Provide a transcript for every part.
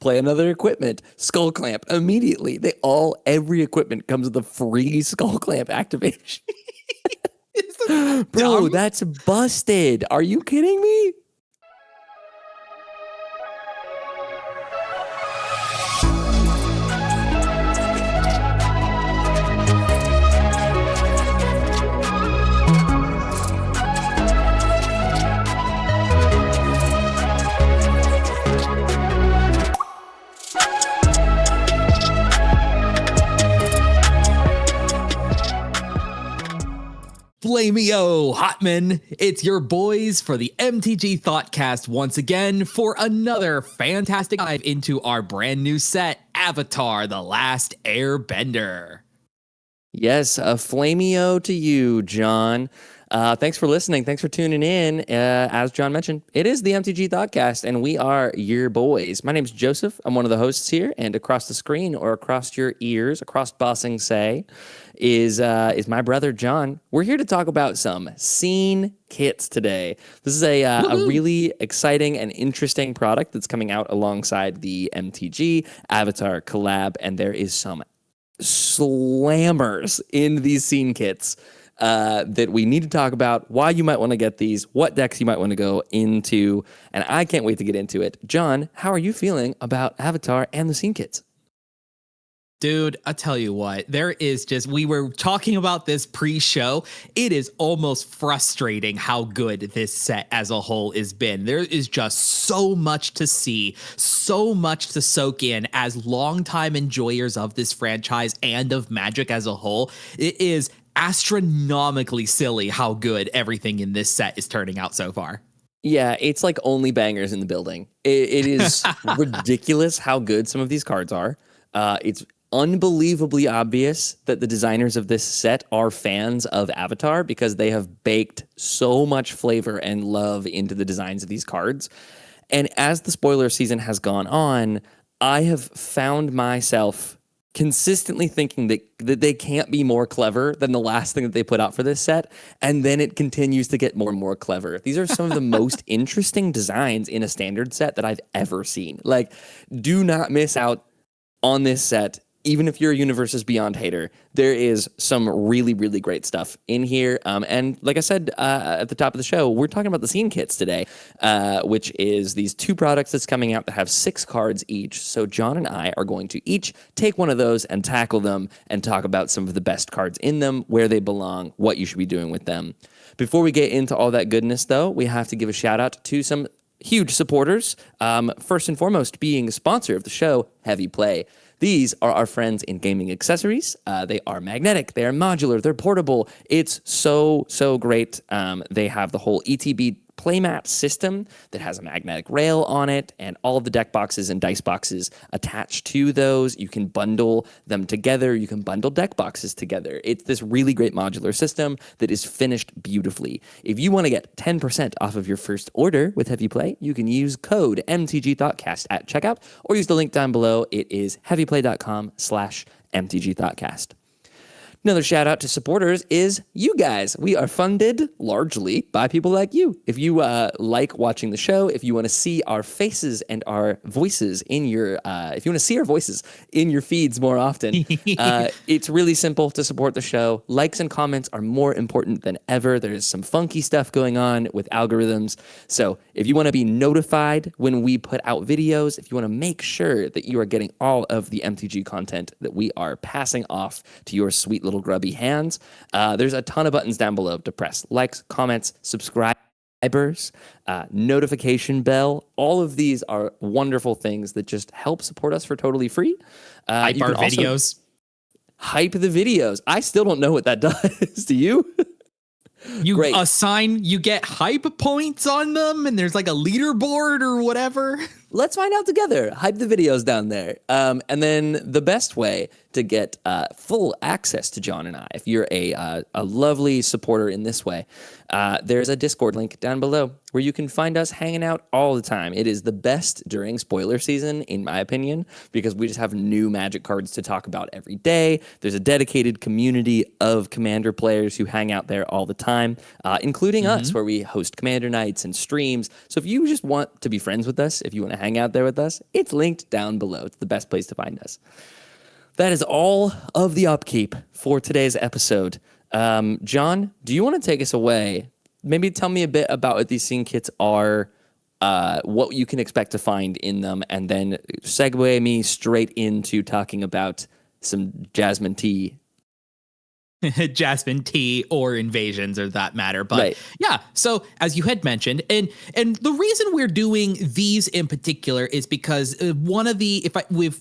Play another equipment, Skull Clamp immediately. Every equipment comes with a free Skull Clamp activation. Bro, that's busted. Are you kidding me? Flameo Hotman, it's your boys for the MTG Thoughtcast once again for another fantastic dive into our brand new set, Avatar: The Last Airbender. Yes, a flameo to you, John. Thanks for listening. Thanks for tuning in. As John mentioned, it is the MTG Thoughtcast, and we are your boys. My name's Joseph. I'm one of the hosts here, and across the screen or across your ears, across Bossing Say, is my brother John. We're here to talk about some scene kits today. This is a really exciting and interesting product that's coming out alongside the MTG Avatar collab, and there is some slammers in these scene kits that we need to talk about, why you might want to get these, what decks you might want to go into, and I can't wait to get into it. John, how are you feeling about Avatar and the scene kits? Dude, I tell you what, we were talking about this pre-show. It is almost frustrating how good this set as a whole has been. There is just so much to see, so much to soak in as longtime enjoyers of this franchise and of Magic as a whole. It is astronomically silly how good everything in this set is turning out so far. Yeah, it's like only bangers in the building. It is ridiculous how good some of these cards are. It's unbelievably obvious that the designers of this set are fans of Avatar because they have baked so much flavor and love into the designs of these cards. And as the spoiler season has gone on, I have found myself consistently thinking that they can't be more clever than the last thing that they put out for this set, and then it continues to get more and more clever. These are some of the most interesting designs in a standard set that I've ever seen. Like, do not miss out on this set. Even if you're a Universes Beyond hater, there is some really, really great stuff in here. And like I said at the top of the show, we're talking about the scene kits today, which is these two products that's coming out that have 6 cards each. So John and I are going to each take one of those and tackle them and talk about some of the best cards in them, where they belong, what you should be doing with them. Before we get into all that goodness, though, we have to give a shout out to some huge supporters. First and foremost, being a sponsor of the show, Heavy Play. These are our friends in gaming accessories. They are magnetic, they are modular, they're portable. It's so great. They have the whole ETB playmat system that has a magnetic rail on it and all of the deck boxes and dice boxes attached to those. You can bundle them together. You can bundle deck boxes together. It's this really great modular system that is finished beautifully. If you want to get 10% off of your first order with Heavy Play, you can use code MTGThoughtcast at checkout or use the link down below. It is heavyplay.com/MTGThoughtcast. Another shout out to supporters is you guys. We are funded largely by people like you. If you like watching the show, if you want to see our faces and our voices in your, if you want to see our voices in your feeds more often, it's really simple to support the show. Likes and comments are more important than ever. There's some funky stuff going on with algorithms. So if you want to be notified when we put out videos, if you want to make sure that you are getting all of the MTG content that we are passing off to your sweet little grubby hands, there's a ton of buttons down below to press: likes, comments, subscribers, notification bell. All of these are wonderful things that just help support us for totally free. Hype our videos. Hype the videos. I still don't know what that does. Do you? You get hype points on them, and there's like a leaderboard or whatever. Let's find out together. Hype the videos down there. And then the best way to get full access to John and I, if you're a lovely supporter in this way, there's a Discord link down below where you can find us hanging out all the time. It is the best during spoiler season, in my opinion, because we just have new Magic cards to talk about every day. There's a dedicated community of Commander players who hang out there all the time, including us, where we host Commander nights and streams. So if you just want to be friends with us, if you want to hang out there with us, it's linked down below. It's the best place to find us. That is all of the upkeep for today's episode. John, do you want to take us away? Maybe tell me a bit about what these scene kits are, what you can expect to find in them, and then segue me straight into talking about some Jasmine tea. Jasmine tea or invasions or that matter. But right. Yeah, so as you had mentioned, and the reason we're doing these in particular is because one of the,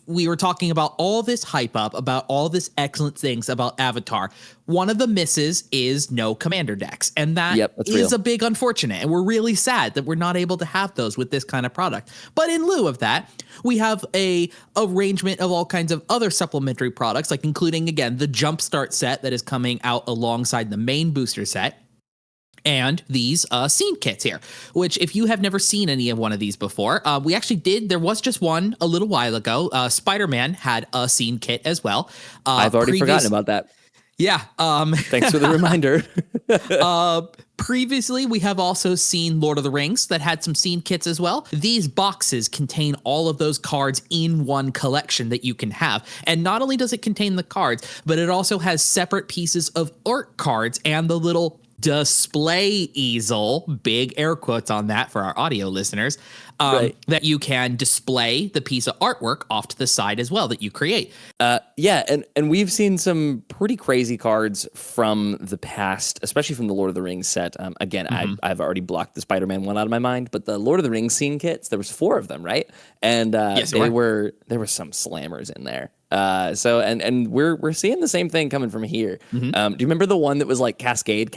we were talking about all this hype up, about all this excellent things about Avatar. One of the misses is no commander decks. And that is a big unfortunate. And we're really sad that we're not able to have those with this kind of product. But in lieu of that, we have a arrangement of all kinds of other supplementary products, like including, again, the Jumpstart set that is coming out alongside the main booster set. And these scene kits here, which if you have never seen any of one of these before, we actually did. There was just one a little while ago. Spider-Man had a scene kit as well. I've already forgotten about that. Yeah. Thanks for the reminder. Previously, we have also seen Lord of the Rings that had some scene kits as well. These boxes contain all of those cards in one collection that you can have. And not only does it contain the cards, but it also has separate pieces of art cards and the little display easel, big air quotes on that for our audio listeners, that you can display the piece of artwork off to the side as well that you create. And we've seen some pretty crazy cards from the past, especially from the Lord of the Rings set. I've already blocked the Spider-Man one out of my mind, but the Lord of the Rings scene kits, there was 4 of them, right? And yes, there were some slammers in there. And we're seeing the same thing coming from here. Do you remember the one that was like Cascade?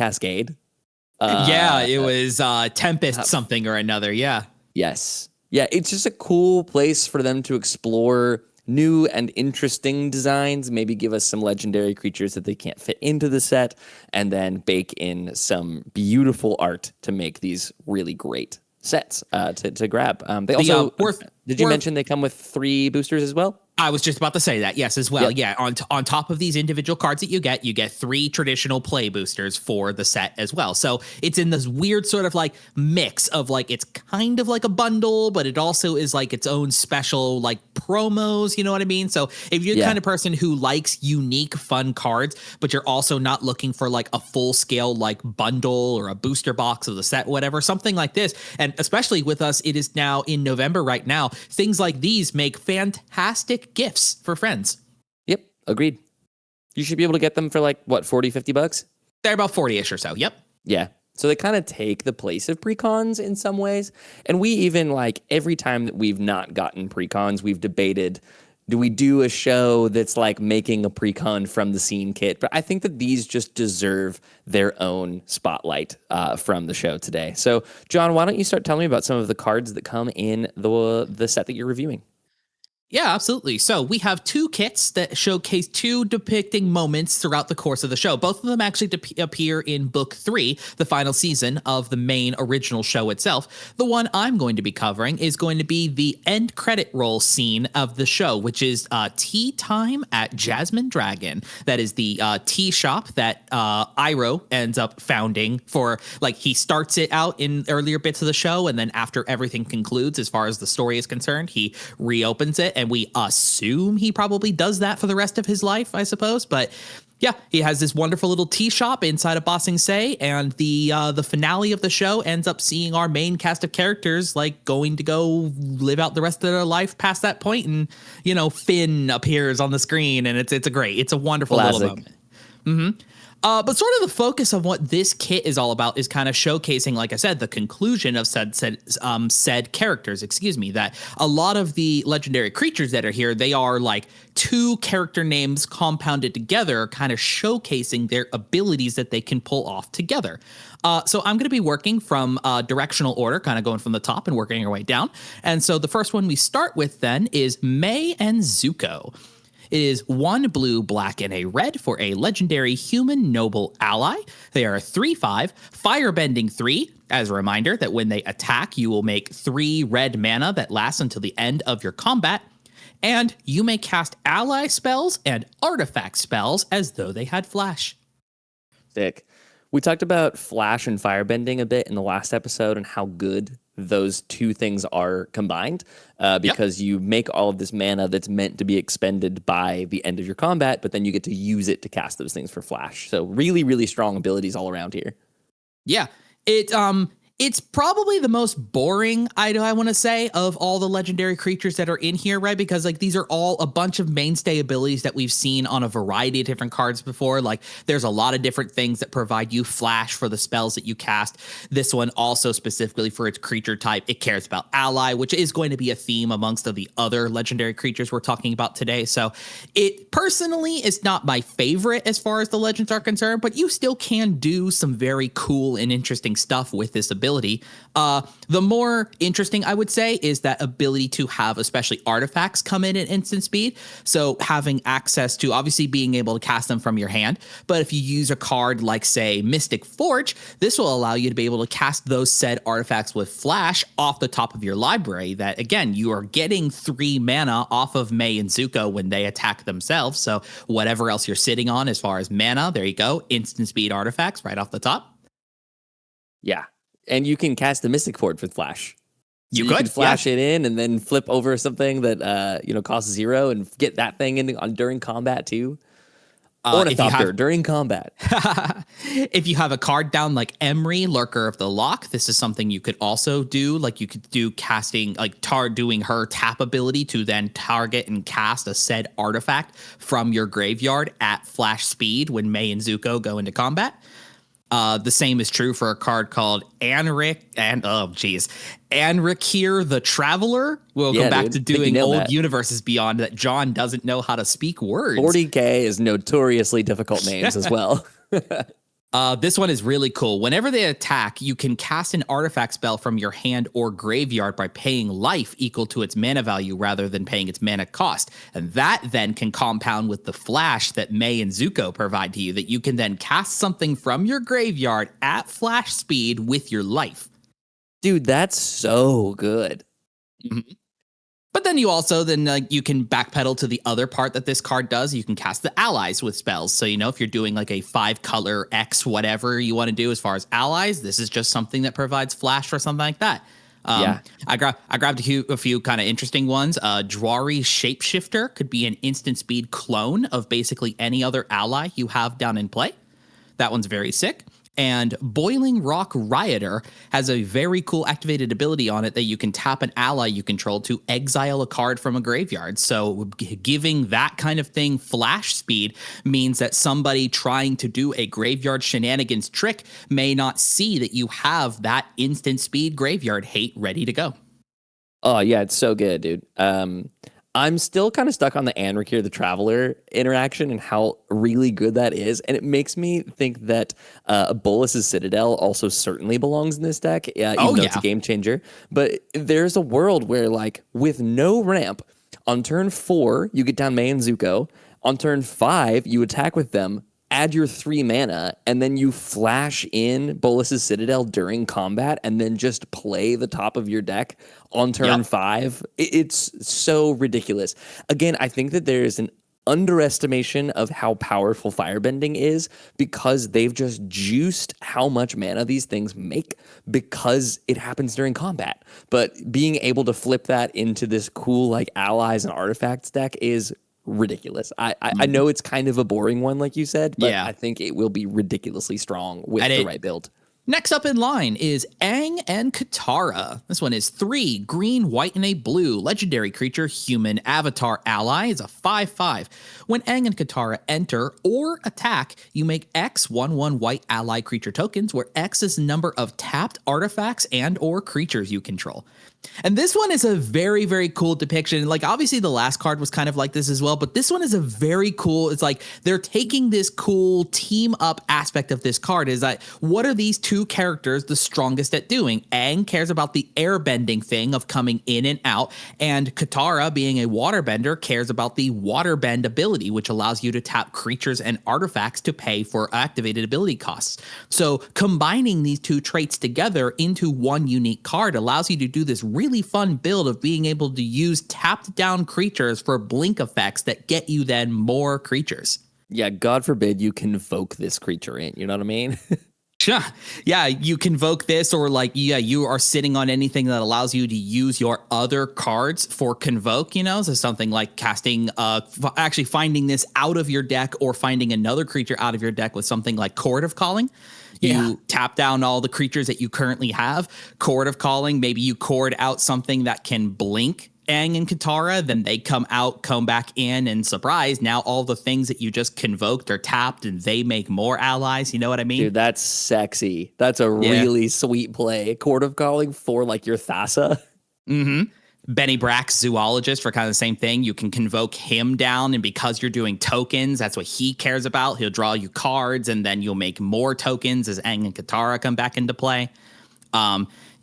It was Tempest something or another. Yeah. Yes. Yeah. It's just a cool place for them to explore new and interesting designs, maybe give us some legendary creatures that they can't fit into the set, and then bake in some beautiful art to make these really great sets to grab. They also, did you mention they come with 3 boosters as well? I was just about to say that, yes, as well. Yeah, on top of these individual cards that you get 3 traditional play boosters for the set as well. So it's in this weird sort of like mix of like, it's kind of like a bundle, but it also is like its own special like promos, you know what I mean? So if you're the kind of person who likes unique, fun cards, but you're also not looking for like a full scale like bundle or a booster box of the set, whatever, something like this. And especially with us, it is now in November right now. Things like these make fantastic gifts for friends. Yep, agreed. You should be able to get them for like, what, $40-$50? They're about 40-ish or so, yep. Yeah, so they kind of take the place of precons in some ways. And we even, like, every time that we've not gotten precons, we've debated, do we do a show that's like making a precon from the scene kit? But I think that these just deserve their own spotlight from the show today. So, John, why don't you start telling me about some of the cards that come in the set that you're reviewing? Yeah, absolutely. So we have 2 kits that showcase 2 depicting moments throughout the course of the show. Both of them actually appear in book 3, the final season of the main original show itself. The one I'm going to be covering is going to be the end credit roll scene of the show, which is tea time at Jasmine Dragon. That is the tea shop that Iroh ends up founding for, like, he starts it out in earlier bits of the show, and then after everything concludes, as far as the story is concerned, he reopens it. And we assume he probably does that for the rest of his life, I suppose. But yeah, he has this wonderful little tea shop inside of Ba Sing Se, and the finale of the show ends up seeing our main cast of characters like going to go live out the rest of their life past that point, and you know, Finn appears on the screen, and it's a wonderful little moment. Mm-hmm. But sort of the focus of what this kit is all about is kind of showcasing, like I said, the conclusion of said characters, that a lot of the legendary creatures that are here, they are like 2 character names compounded together, kind of showcasing their abilities that they can pull off together. So I'm going to be working from directional order, kind of going from the top and working our way down. And so the first one we start with then is Mei and Zuko. It is 1 blue, black, and a red for a legendary human noble ally. They are a 3/5, firebending 3. As a reminder that when they attack, you will make 3 red mana that lasts until the end of your combat. And you may cast ally spells and artifact spells as though they had flash. Sick. We talked about flash and firebending a bit in the last episode and how good those two things are combined, because you make all of this mana that's meant to be expended by the end of your combat, but then you get to use it to cast those things for flash. So really, really strong abilities all around here. Yeah, it's probably the most boring, I want to say, of all the legendary creatures that are in here, right? Because like these are all a bunch of mainstay abilities that we've seen on a variety of different cards before. Like there's a lot of different things that provide you flash for the spells that you cast. This one also specifically for its creature type, it cares about ally, which is going to be a theme amongst the other legendary creatures we're talking about today. So it personally is not my favorite as far as the legends are concerned, but you still can do some very cool and interesting stuff with this ability. The more interesting, I would say, is that ability to have especially artifacts come in at instant speed. So having access to obviously being able to cast them from your hand. But if you use a card like, say, Mystic Forge, this will allow you to be able to cast those said artifacts with flash off the top of your library. That, again, you are getting 3 mana off of Mei and Zuko when they attack themselves. So whatever else you're sitting on as far as mana, there you go. Instant speed artifacts right off the top. Yeah. And you can cast the Mystic Forge with flash. You can flash it in and then flip over something that costs 0 and get that thing in during combat too. Ornithopter during combat. If you have a card down like Emery, Lurker of the Loch, this is something you could also do. Like you could do casting, like doing her tap ability to then target and cast a said artifact from your graveyard at flash speed when Mei and Zuko go into combat. The same is true for a card called Anrikir the Traveler. We'll go back to doing old Universes Beyond that John doesn't know how to speak words. 40K is notoriously difficult names as well. This one is really cool. Whenever they attack, you can cast an artifact spell from your hand or graveyard by paying life equal to its mana value rather than paying its mana cost. And that then can compound with the flash that Mei and Zuko provide to you, that you can then cast something from your graveyard at flash speed with your life. Dude, that's so good. Mm-hmm. But then you also you can backpedal to the other part that this card does. You can cast the allies with spells. So, if you're doing like a 5-color X, whatever you want to do as far as allies, this is just something that provides flash for something like that. I grabbed a few kind of interesting ones. Drawry Shapeshifter could be an instant speed clone of basically any other ally you have down in play. That one's very sick. And Boiling Rock Rioter has a very cool activated ability on it that you can tap an ally you control to exile a card from a graveyard. So giving that kind of thing flash speed means that somebody trying to do a graveyard shenanigans trick may not see that you have that instant speed graveyard hate ready to go. Oh, yeah, it's so good, dude. I'm still kind of stuck on the Anrikir the Traveler interaction and how really good that is. And it makes me think that Bolas's Citadel also certainly belongs in this deck, even though it's a game changer. But there's a world where, like, with no ramp, on turn 4, you get down Mei and Zuko. On turn 5, you attack with them, add your 3 mana, and then you flash in Bolas's Citadel during combat and then just play the top of your deck on turn 5. It's so ridiculous. Again, I think that there is an underestimation of how powerful firebending is because they've just juiced how much mana these things make because it happens during combat. But being able to flip that into this cool like allies and artifacts deck is ridiculous. I know it's kind of a boring one, like you said, but I think it will be ridiculously strong with the right build. Next up in line is Aang and Katara. This one is 3 green, white, and a blue. Legendary creature, human avatar ally. Is a 5/5. When Aang and Katara enter or attack, you make X 1/1 white ally creature tokens, where X is the number of tapped artifacts and or creatures you control. And this one is a very, very cool depiction. Like, obviously, the last card was kind of like this as well, but this one is a very cool. It's like they're taking this cool team up aspect of this card. Is that what are these two characters the strongest at doing? Aang cares about the airbending thing of coming in and out, and Katara, being a waterbender, cares about the waterbend ability, which allows you to tap creatures and artifacts to pay for activated ability costs. So combining these two traits together into one unique card allows you to do this really fun build of being able to use tapped down creatures for blink effects that get you then more creatures. Yeah, God forbid you convoke this creature in, you know what I mean? Yeah, you convoke this, or like, yeah, you are sitting on anything that allows you to use your other cards for convoke, so something like casting, actually finding this out of your deck or finding another creature out of your deck with something like Chord of Calling. You tap down all the creatures that you currently have. Chord of Calling, maybe you chord out something that can blink Aang and Katara, then they come back in, and surprise, now all the things that you just convoked are tapped and they make more allies. You know what I mean? Dude, that's sexy. That's a really sweet play. Chord of Calling for like your Thassa. Mm-hmm. Benny Brack's Zoologist for kind of the same thing. You can convoke him down, and because you're doing tokens, that's what he cares about. He'll draw you cards, and then you'll make more tokens as Aang and Katara come back into play.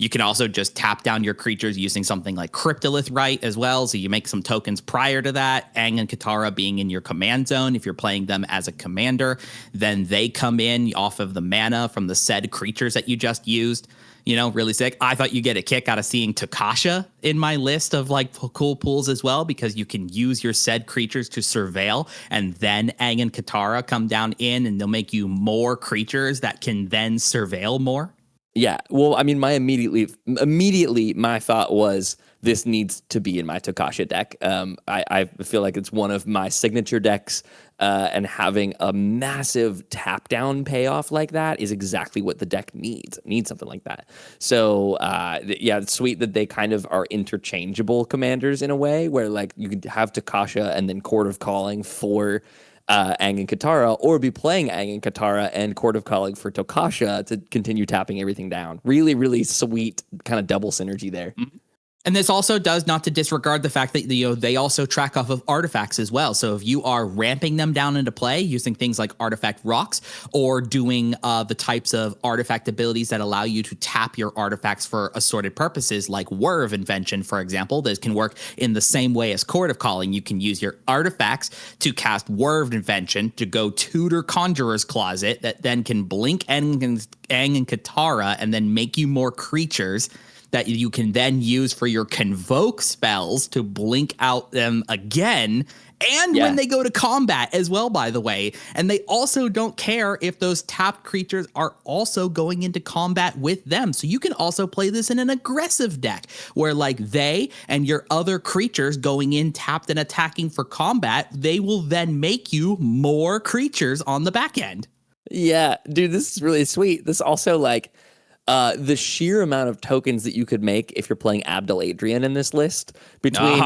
You can also just tap down your creatures using something like Cryptolith Rite as well. So you make some tokens prior to that. Aang and Katara being in your command zone. If you're playing them as a commander, then they come in off of the mana from the said creatures that you just used. Really sick. I thought you get a kick out of seeing Takasha in my list of like cool pools as well, because you can use your said creatures to surveil, and then Aang and Katara come down in and they'll make you more creatures that can then surveil more. Yeah, well, I mean, immediately my thought was this needs to be in my Takasha deck. I feel like it's one of my signature decks, and having a massive tap down payoff like that is exactly what the deck needs. It needs something like that. So it's sweet that they kind of are interchangeable commanders in a way, where like you could have Takasha and then Chord of Calling for Aang and Katara, or be playing Aang and Katara and Chord of Calling for Takasha to continue tapping everything down. Really, really sweet kind of double synergy there. Mm-hmm. And this also does, not to disregard the fact that they also track off of artifacts as well. So if you are ramping them down into play using things like artifact rocks, or doing the types of artifact abilities that allow you to tap your artifacts for assorted purposes, like Whir of Invention, for example, that can work in the same way as Chord of Calling. You can use your artifacts to cast Whir of Invention to go tutor Conjurer's Closet that then can blink Aang and Katara and then make you more creatures that you can then use for your convoke spells to blink out them again, and when they go to combat as well, by the way. And they also don't care if those tapped creatures are also going into combat with them. So you can also play this in an aggressive deck where like they and your other creatures going in tapped and attacking for combat, they will then make you more creatures on the back end. Yeah, dude, this is really sweet. This also like the sheer amount of tokens that you could make if you're playing Abdel Adrian in this list, between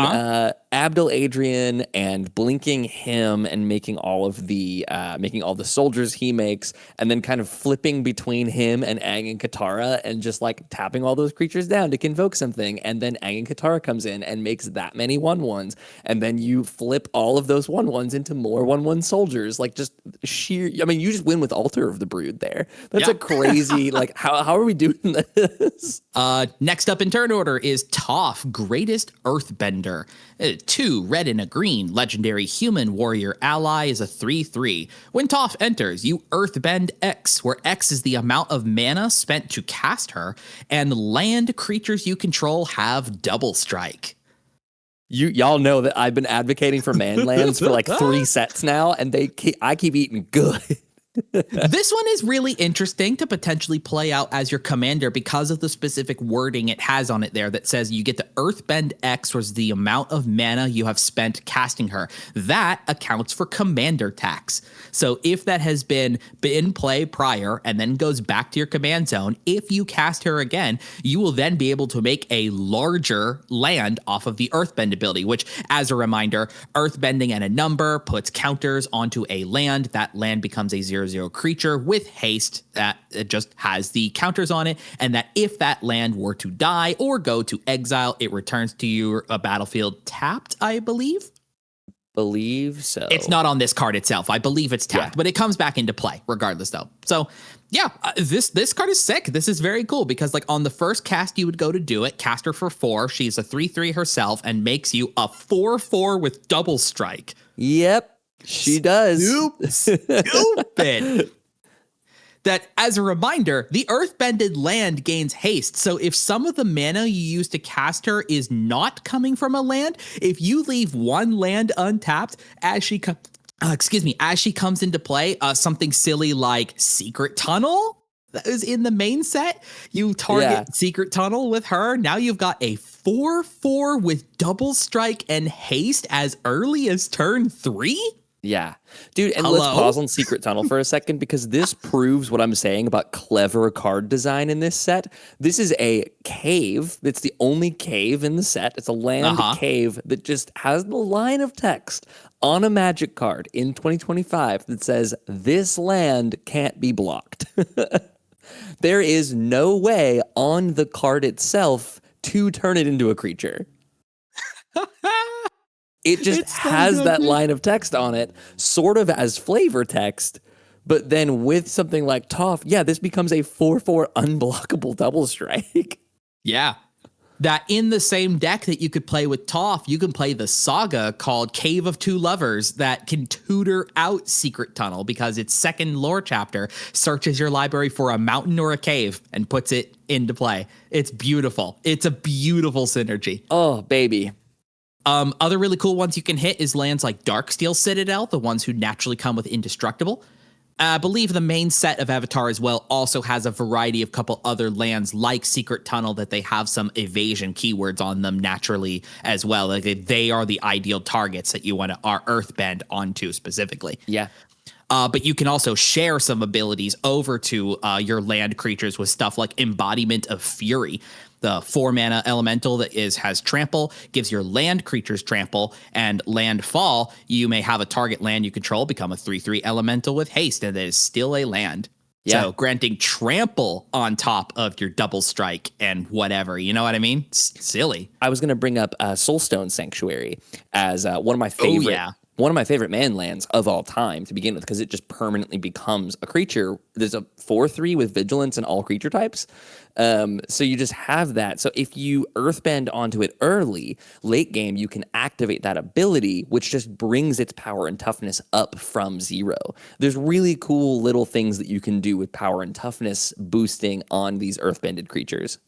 Abdel Adrian and blinking him and making all the soldiers he makes, and then kind of flipping between him and Aang and Katara and just like tapping all those creatures down to convoke something, and then Aang and Katara comes in and makes that many 1/1s, and then you flip all of those 1/1s into more 1/1 soldiers. Like just sheer, I mean, you just win with Altar of the Brood there. That's a crazy, like how are we doing this? Next up in turn order is Toph, Greatest Earthbender. 2 red and a green, legendary human warrior ally, is a 3/3. When Toph enters, you Earthbend X, where X is the amount of mana spent to cast her, and land creatures you control have double strike. Y'all know that I've been advocating for man lands for like 3 sets now, and I keep eating good. This one is really interesting to potentially play out as your commander because of the specific wording it has on it there that says you get to Earthbend X, was the amount of mana you have spent casting her. That accounts for commander tax. So if that has been in play prior and then goes back to your command zone, if you cast her again, you will then be able to make a larger land off of the Earthbend ability, which, as a reminder, Earthbending and a number puts counters onto a land. That land becomes a 0/0 creature with haste that it just has the counters on it, and that if that land were to die or go to exile, it returns to your battlefield tapped, I believe So. It's not on this card itself. I believe it's tapped, but it comes back into play regardless though. So yeah, this card is sick. This is very cool because like on the first cast you would go to do it, cast her for 4. She's a 3/3 herself and makes you a 4/4 with double strike. Yep. She does. Stupid. That, as a reminder, the Earthbended land gains haste. So if some of the mana you use to cast her is not coming from a land, if you leave one land untapped as she comes into play, something silly like Secret Tunnel, that is in the main set. You target Secret Tunnel with her. Now you've got a 4/4 with double strike and haste as early as turn 3. Yeah. Dude, and let's pause on Secret Tunnel for a second, because this proves what I'm saying about clever card design in this set. This is a cave. It's the only cave in the set. It's a land cave that just has the line of text on a Magic card in 2025 that says, this land can't be blocked. There is no way on the card itself to turn it into a creature. It just has that line of text on it, sort of as flavor text, but then with something like Toph, this becomes a 4/4 unblockable double strike. Yeah. That in the same deck that you could play with Toph, you can play the saga called Cave of Two Lovers that can tutor out Secret Tunnel, because its second lore chapter searches your library for a mountain or a cave and puts it into play. It's beautiful. It's a beautiful synergy. Oh, baby. Other really cool ones you can hit is lands like Darksteel Citadel, the ones who naturally come with Indestructible. I believe the main set of Avatar as well also has a variety of couple other lands like Secret Tunnel that they have some evasion keywords on them naturally as well. Like they are the ideal targets that you want to earthbend onto specifically. Yeah. But you can also share some abilities over to your land creatures with stuff like Embodiment of Fury. The 4-mana elemental that has trample, gives your land creatures trample, and landfall. You may have a target land you control become a 3/3 elemental with haste, and it is still a land. Yeah. So granting trample on top of your double strike and whatever, you know what I mean? Silly. I was going to bring up Soulstone Sanctuary as one of my favorite. One of my favorite man lands of all time to begin with, because it just permanently becomes a creature. There's a 4/3 with vigilance and all creature types. So you just have that. So if you earthbend onto it early, late game, you can activate that ability, which just brings its power and toughness up from 0. There's really cool little things that you can do with power and toughness boosting on these earthbended creatures.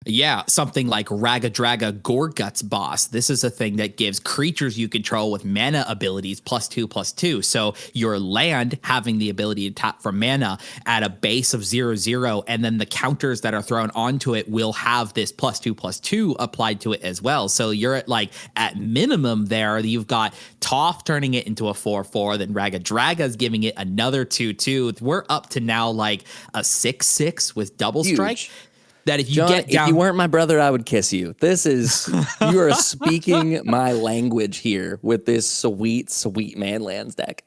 Yeah, something like Ragadraga Gorguts Boss. This is a thing that gives creatures you control with mana abilities +2/+2. So your land having the ability to tap for mana at a base of 0/0, and then the counters that are thrown onto it will have this +2/+2 applied to it as well. So you're at minimum there, you've got Toph turning it into a 4/4, then Ragadraga's giving it another 2/2. We're up to now like a 6/6 with double strike. That if you John, get down, if you weren't my brother, I would kiss you. This is, you are speaking my language here with this sweet, sweet Manlands deck.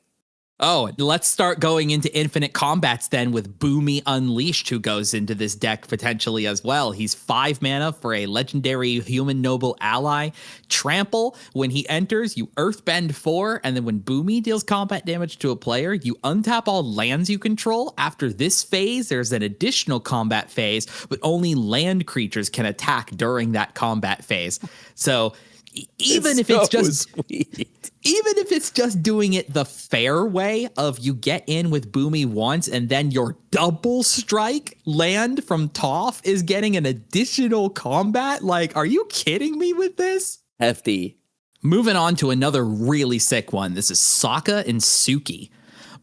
Oh, let's start going into infinite combats then with Boomy Unleashed, who goes into this deck potentially as well. He's 5 mana for a legendary human noble ally. Trample, when he enters, you earthbend 4, and then when Boomy deals combat damage to a player, you untap all lands you control. After this phase, there's an additional combat phase, but only land creatures can attack during that combat phase. So even if it's just sweet. Even if it's just doing it the fair way of you get in with Boomy once and then your double strike land from Toph is getting an additional combat, like, are you kidding me with this? Hefty. Moving on to another really sick one. This is Sokka and Suki.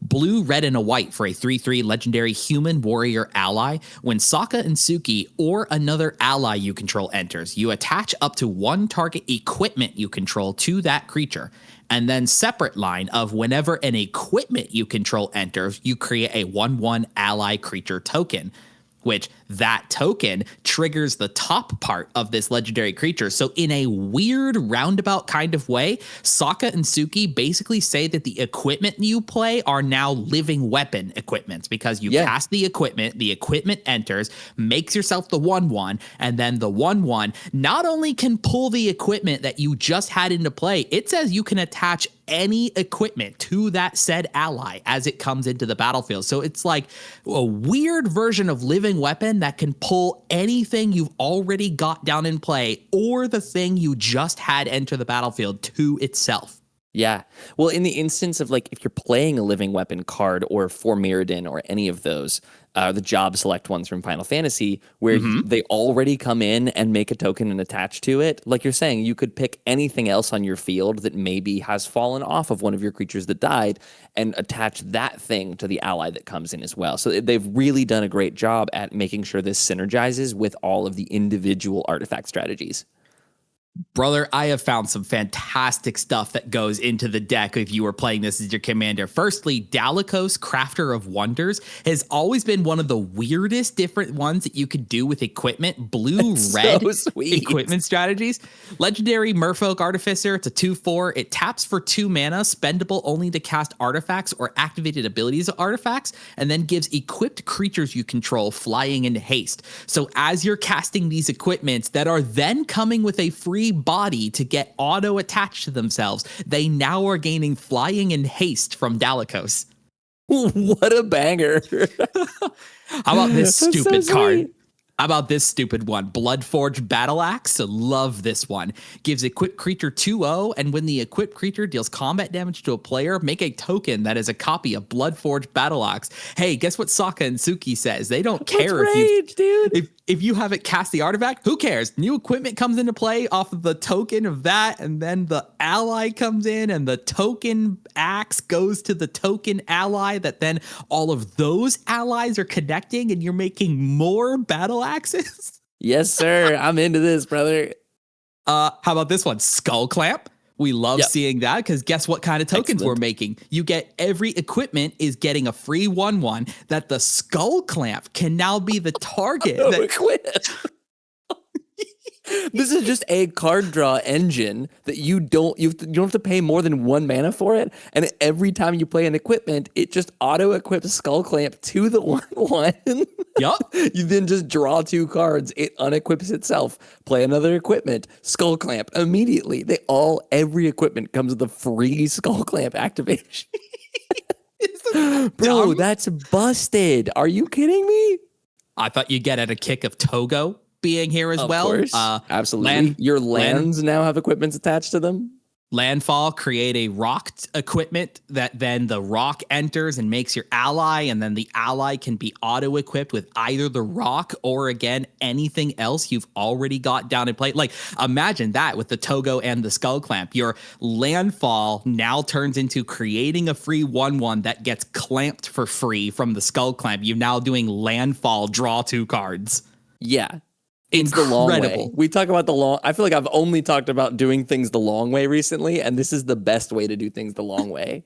Blue, red, and a white for a 3/3 legendary human warrior ally. When Sokka and Suki or another ally you control enters, you attach up to 1 target equipment you control to that creature. And then separate line of whenever an equipment you control enters, you create a 1/1 ally creature token, which that token triggers the top part of this legendary creature. So in a weird roundabout kind of way, Sokka and Suki basically say that the equipment you play are now living weapon equipments, because you cast the equipment enters, makes yourself the 1/1, and then the 1/1 not only can pull the equipment that you just had into play, it says you can attach any equipment to that said ally as it comes into the battlefield. So it's like a weird version of living weapon that can pull anything you've already got down in play or the thing you just had enter the battlefield to itself. Yeah. Well, in the instance of like if you're playing a living weapon card or for Mirrodin or any of those, the job select ones from Final Fantasy, where they already come in and make a token and attach to it. Like you're saying, you could pick anything else on your field that maybe has fallen off of one of your creatures that died and attach that thing to the ally that comes in as well. So they've really done a great job at making sure this synergizes with all of the individual artifact strategies. Brother, I have found some fantastic stuff that goes into the deck if you were playing this as your commander. Firstly, Dalichos, Crafter of Wonders, has always been one of the weirdest different ones that you could do with equipment. Blue-red equipment strategies. Legendary Merfolk Artificer, it's a 2/4. It taps for 2 mana, spendable only to cast artifacts or activated abilities of artifacts, and then gives equipped creatures you control flying and haste. So as you're casting these equipments that are then coming with a free body to get auto attached to themselves, they now are gaining flying and haste from Dalichos. What a banger. How about this stupid so card? sweet. How about this stupid one? Bloodforge Battle Axe. Love this one. Gives equipped creature 2/0, and when the equipped creature deals combat damage to a player, make a token that is a copy of Bloodforge Battle Axe. Hey, guess what Sokka and Suki says? They don't care if you haven't cast the artifact. Who cares? New equipment comes into play off of the token of that, and then the ally comes in, and the token axe goes to the token ally. That then all of those allies are connecting, and you're making more battle axes. Yes, sir. I'm into this, brother. How about this one? Skull Clamp. We love seeing that because guess what kind of tokens we're making? You get every equipment is getting a free 1/1 that the Skull Clamp can now be the target. This is just a card draw engine that you don't have to pay more than 1 mana for it, and every time you play an equipment, it just auto equips Skull Clamp to the 1/1. Yup. You then just draw 2 cards, it unequips itself, play another equipment, Skull Clamp immediately. Every equipment comes with a free Skull Clamp activation. Bro, that's busted. Are you kidding me? I thought you'd get at a kick of Togo being here as well. Of course. Absolutely. Your lands now have equipments attached to them. Landfall, create a rock equipment that then the rock enters and makes your ally, and then the ally can be auto-equipped with either the rock or, again, anything else you've already got down in play. Like, imagine that with the Togo and the Skull Clamp. Your Landfall now turns into creating a free 1/1 that gets clamped for free from the Skull Clamp. You're now doing Landfall, draw 2 cards. Yeah. It's the long way. We talk about I feel like I've only talked about doing things the long way recently, and this is the best way to do things the long way.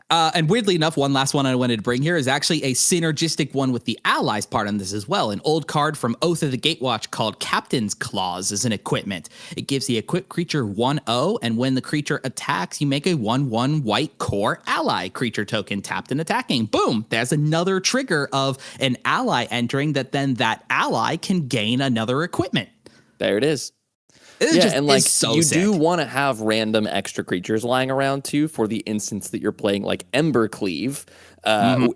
And weirdly enough, one last one I wanted to bring here is actually a synergistic one with the allies part on this as well. An old card from Oath of the Gatewatch called Captain's Claws is an equipment. It gives the equipped creature 1/0, and when the creature attacks, you make a 1/1 white core ally creature token tapped and attacking. Boom! There's another trigger of an ally entering that then that ally can gain another equipment. There it is. You do want to have random extra creatures lying around too for the instance that you're playing like Embercleave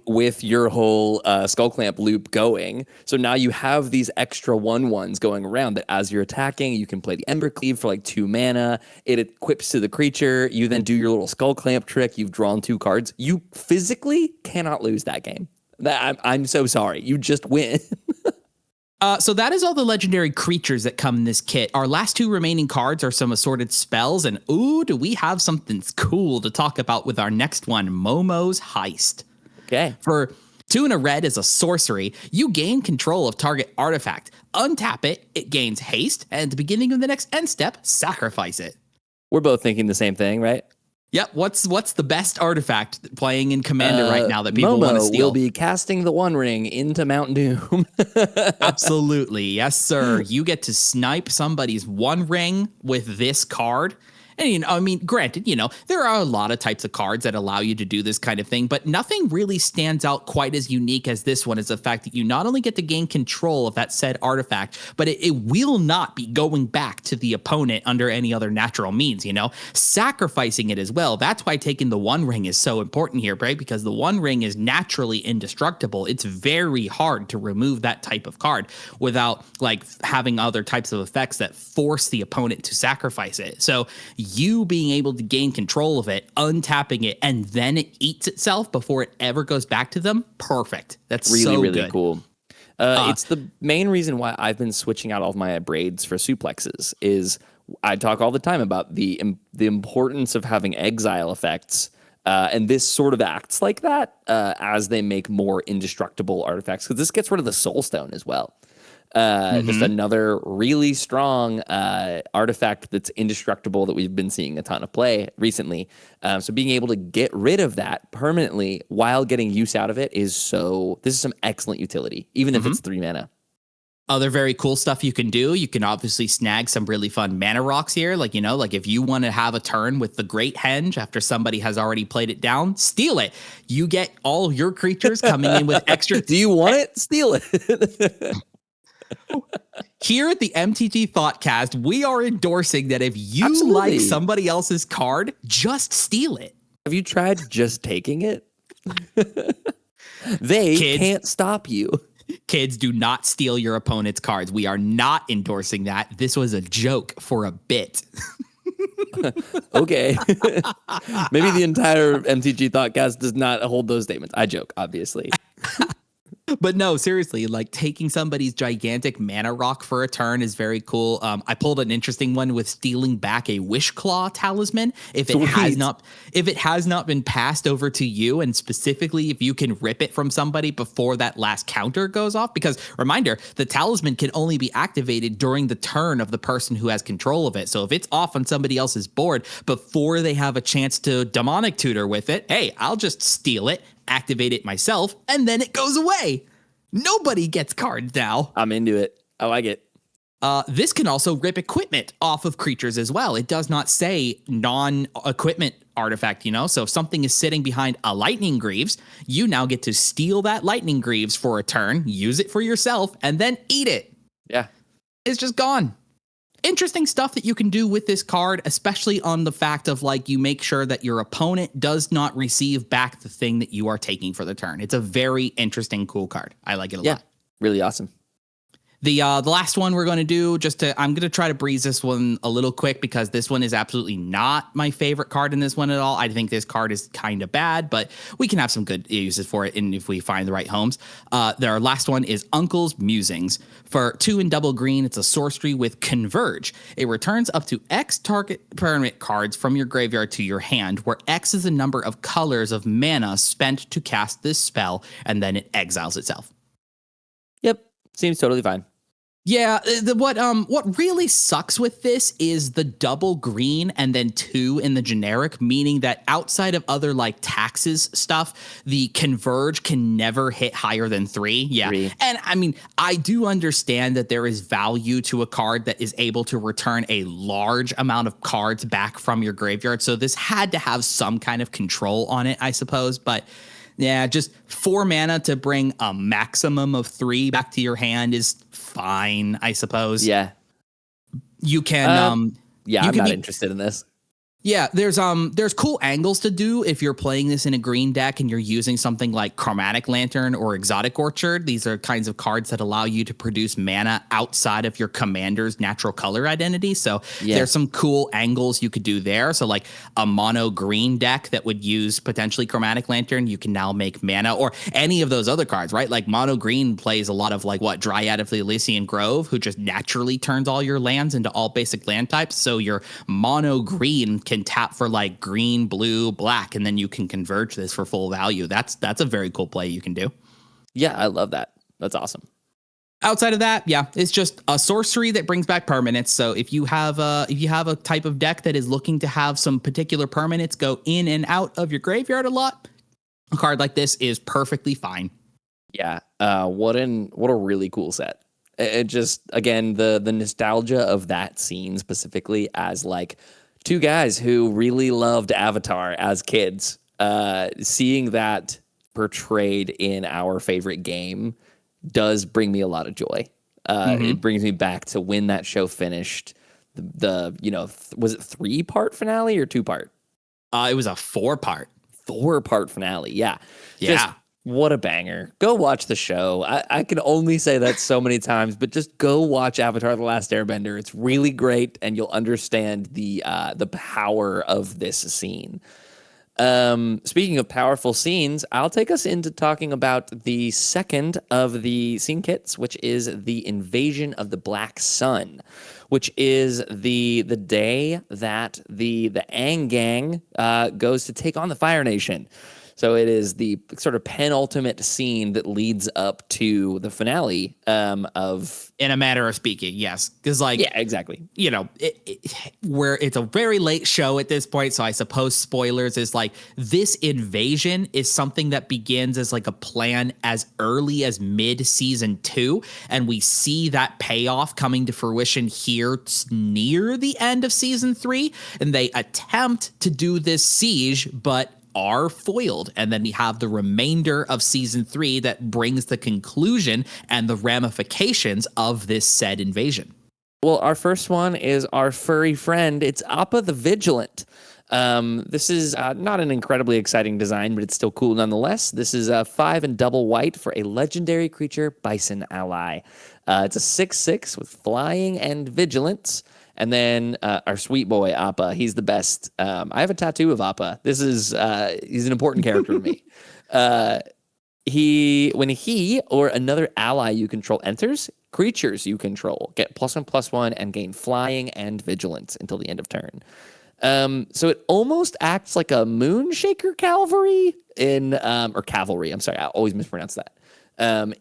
with your whole Skull Clamp loop going. So now you have these extra 1/1s going around that as you're attacking, you can play the Embercleave for like 2 mana. It equips to the creature. You then do your little Skull Clamp trick. You've drawn 2 cards. You physically cannot lose that game. I'm so sorry. You just win. So that is all the legendary creatures that come in this kit. Our last 2 remaining cards are some assorted spells, and ooh, do we have something cool to talk about with our next one, Momo's Heist. Okay. For 2 and a red is a sorcery. You gain control of target artifact. Untap it, it gains haste, and at the beginning of the next end step, sacrifice it. We're both thinking the same thing, right? Yep. What's the best artifact playing in Commander right now that people want to steal? Momo will be casting the One Ring into Mount Doom. Absolutely. Yes, sir. You get to snipe somebody's One Ring with this card. And, I mean, granted, there are a lot of types of cards that allow you to do this kind of thing, but nothing really stands out quite as unique as this one is the fact that you not only get to gain control of that said artifact, but it will not be going back to the opponent under any other natural means, sacrificing it as well. That's why taking the One Ring is so important here, right? Because the One Ring is naturally indestructible. It's very hard to remove that type of card without having other types of effects that force the opponent to sacrifice it. So you being able to gain control of it, untapping it, and then it eats itself before it ever goes back to them. Perfect. That's really good. Cool. It's the main reason why I've been switching out all of my braids for suplexes. Is I talk all the time about the importance of having exile effects, and this sort of acts like that as they make more indestructible artifacts, because this gets rid of the soul stone as well. Just another really strong artifact that's indestructible that we've been seeing a ton of play recently. So being able to get rid of that permanently while getting use out of it this is some excellent utility, even if it's 3 mana. Other very cool stuff you can do. You can obviously snag some really fun mana rocks here. Like, like if you want to have a turn with the Great Henge after somebody has already played it down, steal it. You get all your creatures coming in with extra. Do you want it? Steal it. Here at the MTG Thoughtcast, we are endorsing that if you Absolutely. like somebody else's card, just steal it. Have you tried just taking it? They can't stop you. Kids, do not steal your opponent's cards. We are not endorsing that. This was a joke for a bit. Okay. Maybe the entire MTG Thoughtcast does not hold those statements. I joke, obviously. But no, seriously, like taking somebody's gigantic mana rock for a turn is very cool. I pulled an interesting one with stealing back a Wishclaw talisman if it has not been passed over to you, and specifically if you can rip it from somebody before that last counter goes off. Because reminder, the talisman can only be activated during the turn of the person who has control of it. So if it's off on somebody else's board before they have a chance to demonic tutor with it, hey, I'll just steal it, activate it myself, and then it goes away. Nobody gets cards now. I'm into it. I like it. This can also rip equipment off of creatures as well. It does not say non-equipment artifact, So if something is sitting behind a Lightning Greaves, you now get to steal that Lightning Greaves for a turn, use it for yourself, and then eat it. Yeah. It's just gone. Interesting stuff that you can do with this card, especially on the fact of like you make sure that your opponent does not receive back the thing that you are taking for the turn. It's a very interesting, cool card. I like it a lot. Really awesome. The last one we're going to do, I'm going to try to breeze this one a little quick because this one is absolutely not my favorite card in this one at all. I think this card is kind of bad, but we can have some good uses for it and if we find the right homes. Our last one is Uncle's Musings. For 2 and double green, it's a sorcery with Converge. It returns up to X target permanent cards from your graveyard to your hand, where X is the number of colors of mana spent to cast this spell, and then it exiles itself. Yep. Seems totally fine. Yeah, what really sucks with this is the double green and then 2 in the generic, meaning that outside of other like taxes stuff, the Converge can never hit higher than 3. Yeah. 3. And I mean, I do understand that there is value to a card that is able to return a large amount of cards back from your graveyard. So this had to have some kind of control on it, I suppose. But yeah, just 4 mana to bring a maximum of 3 back to your hand is fine, I suppose. Yeah. You can I'm not interested in this. Yeah, there's cool angles to do if you're playing this in a green deck and you're using something like Chromatic Lantern or Exotic Orchard. These are kinds of cards that allow you to produce mana outside of your commander's natural color identity. So there's some cool angles you could do there. So like a mono green deck that would use potentially Chromatic Lantern, you can now make mana, or any of those other cards, right? Like mono green plays a lot of like Dryad of the Elysian Grove, who just naturally turns all your lands into all basic land types. So your mono green can tap for like green, blue, black, and then you can converge this for full value. That's a very cool play you can do. Yeah, I love that. That's awesome. Outside of that, yeah, it's just a sorcery that brings back permanents. So if you have a type of deck that is looking to have some particular permanents go in and out of your graveyard a lot, a card like this is perfectly fine. Yeah, what a really cool set. It just, again, the nostalgia of that scene specifically, as like 2 guys who really loved Avatar as kids, seeing that portrayed in our favorite game does bring me a lot of joy. It brings me back to when that show finished. Was it 3-part finale or 2-part? It was a 4-part. 4-part finale. Yeah. Yeah. What a banger. Go watch the show. I can only say that so many times, but just go watch Avatar: The Last Airbender. It's really great, and you'll understand the power of this scene. Speaking of powerful scenes, I'll take us into talking about the second of the scene kits, which is the Invasion of the Black Sun, which is the day that the Aang gang goes to take on the Fire Nation. So it is the sort of penultimate scene that leads up to the finale of... In a matter of speaking, yes. Because, like... Yeah, exactly. You know, where it's a very late show at this point, so I suppose spoilers is like, this invasion is something that begins as like a plan as early as mid-season 2, and we see that payoff coming to fruition here near the end of season 3, and they attempt to do this siege, but are foiled, and then we have the remainder of season 3 that brings the conclusion and the ramifications of this said invasion. Well, our first one is our furry friend. It's Appa the Vigilant. This is not an incredibly exciting design, but it's still cool nonetheless. This is 5 and double white for a legendary creature bison ally. It's a 6/6 with flying and vigilance. And then our sweet boy, Appa, he's the best. I have a tattoo of Appa. He's an important character to me. When he or another ally you control enters, creatures you control get +1/+1 and gain flying and vigilance until the end of turn. So it almost acts like a Moonshaker cavalry or cavalry. I'm sorry, I always mispronounce that.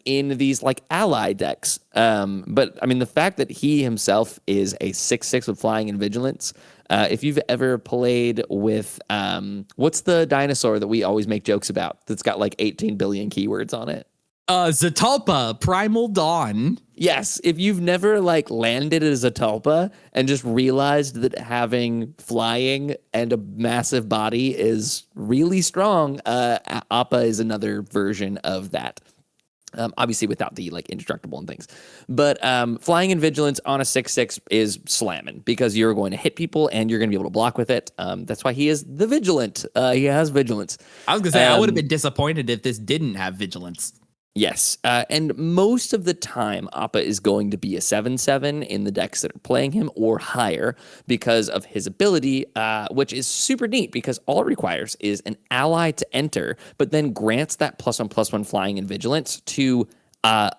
In these like ally decks. But I mean, the fact that he himself is a 6/6 with flying and vigilance. If you've ever played with, what's the dinosaur that we always make jokes about that's got like 18 billion keywords on it? Zatalpa, Primal Dawn. Yes, if you've never like landed as a Zatalpa and just realized that having flying and a massive body is really strong, Appa is another version of that. Obviously without the like indestructible and things, but flying and vigilance on a 6/6 is slamming because you're going to hit people and you're going to be able to block with it. That's why he is the Vigilant. He has vigilance. I was gonna say I would have been disappointed if this didn't have vigilance. Yes, and most of the time, Appa is going to be a 7/7 in the decks that are playing him or higher because of his ability, which is super neat because all it requires is an ally to enter, but then grants that +1/+1 flying and vigilance to a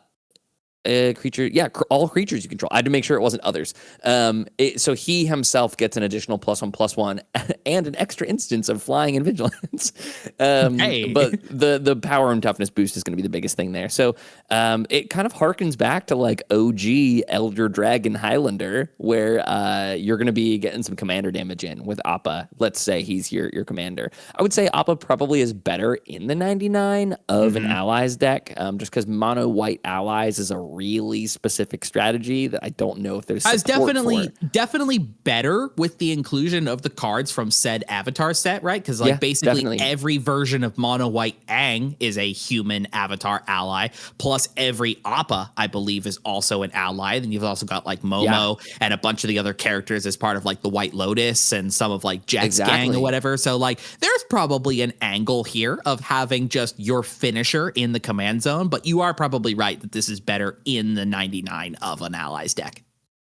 creature. Yeah, all creatures you control. I had to make sure it wasn't others. So he himself gets an additional +1/+1 and an extra instance of flying and vigilance. But the power and toughness boost is going to be the biggest thing there. So it kind of harkens back to like OG Elder Dragon Highlander, where you're going to be getting some commander damage in with Appa. Let's say he's your commander. I would say Appa probably is better in the 99 of an allies deck, just because mono white allies is a really specific strategy that I don't know if there's support definitely better with the inclusion of the cards from said avatar set, right? Because like basically every version of mono white Aang is a human avatar ally, plus every Appa I believe is also an ally. Then you've also got like Momo and a bunch of the other characters as part of like the White Lotus and some of like Jet's gang or whatever. So like there's probably an angle here of having just your finisher in the command zone, but you are probably right that this is better in the 99 of an allies deck.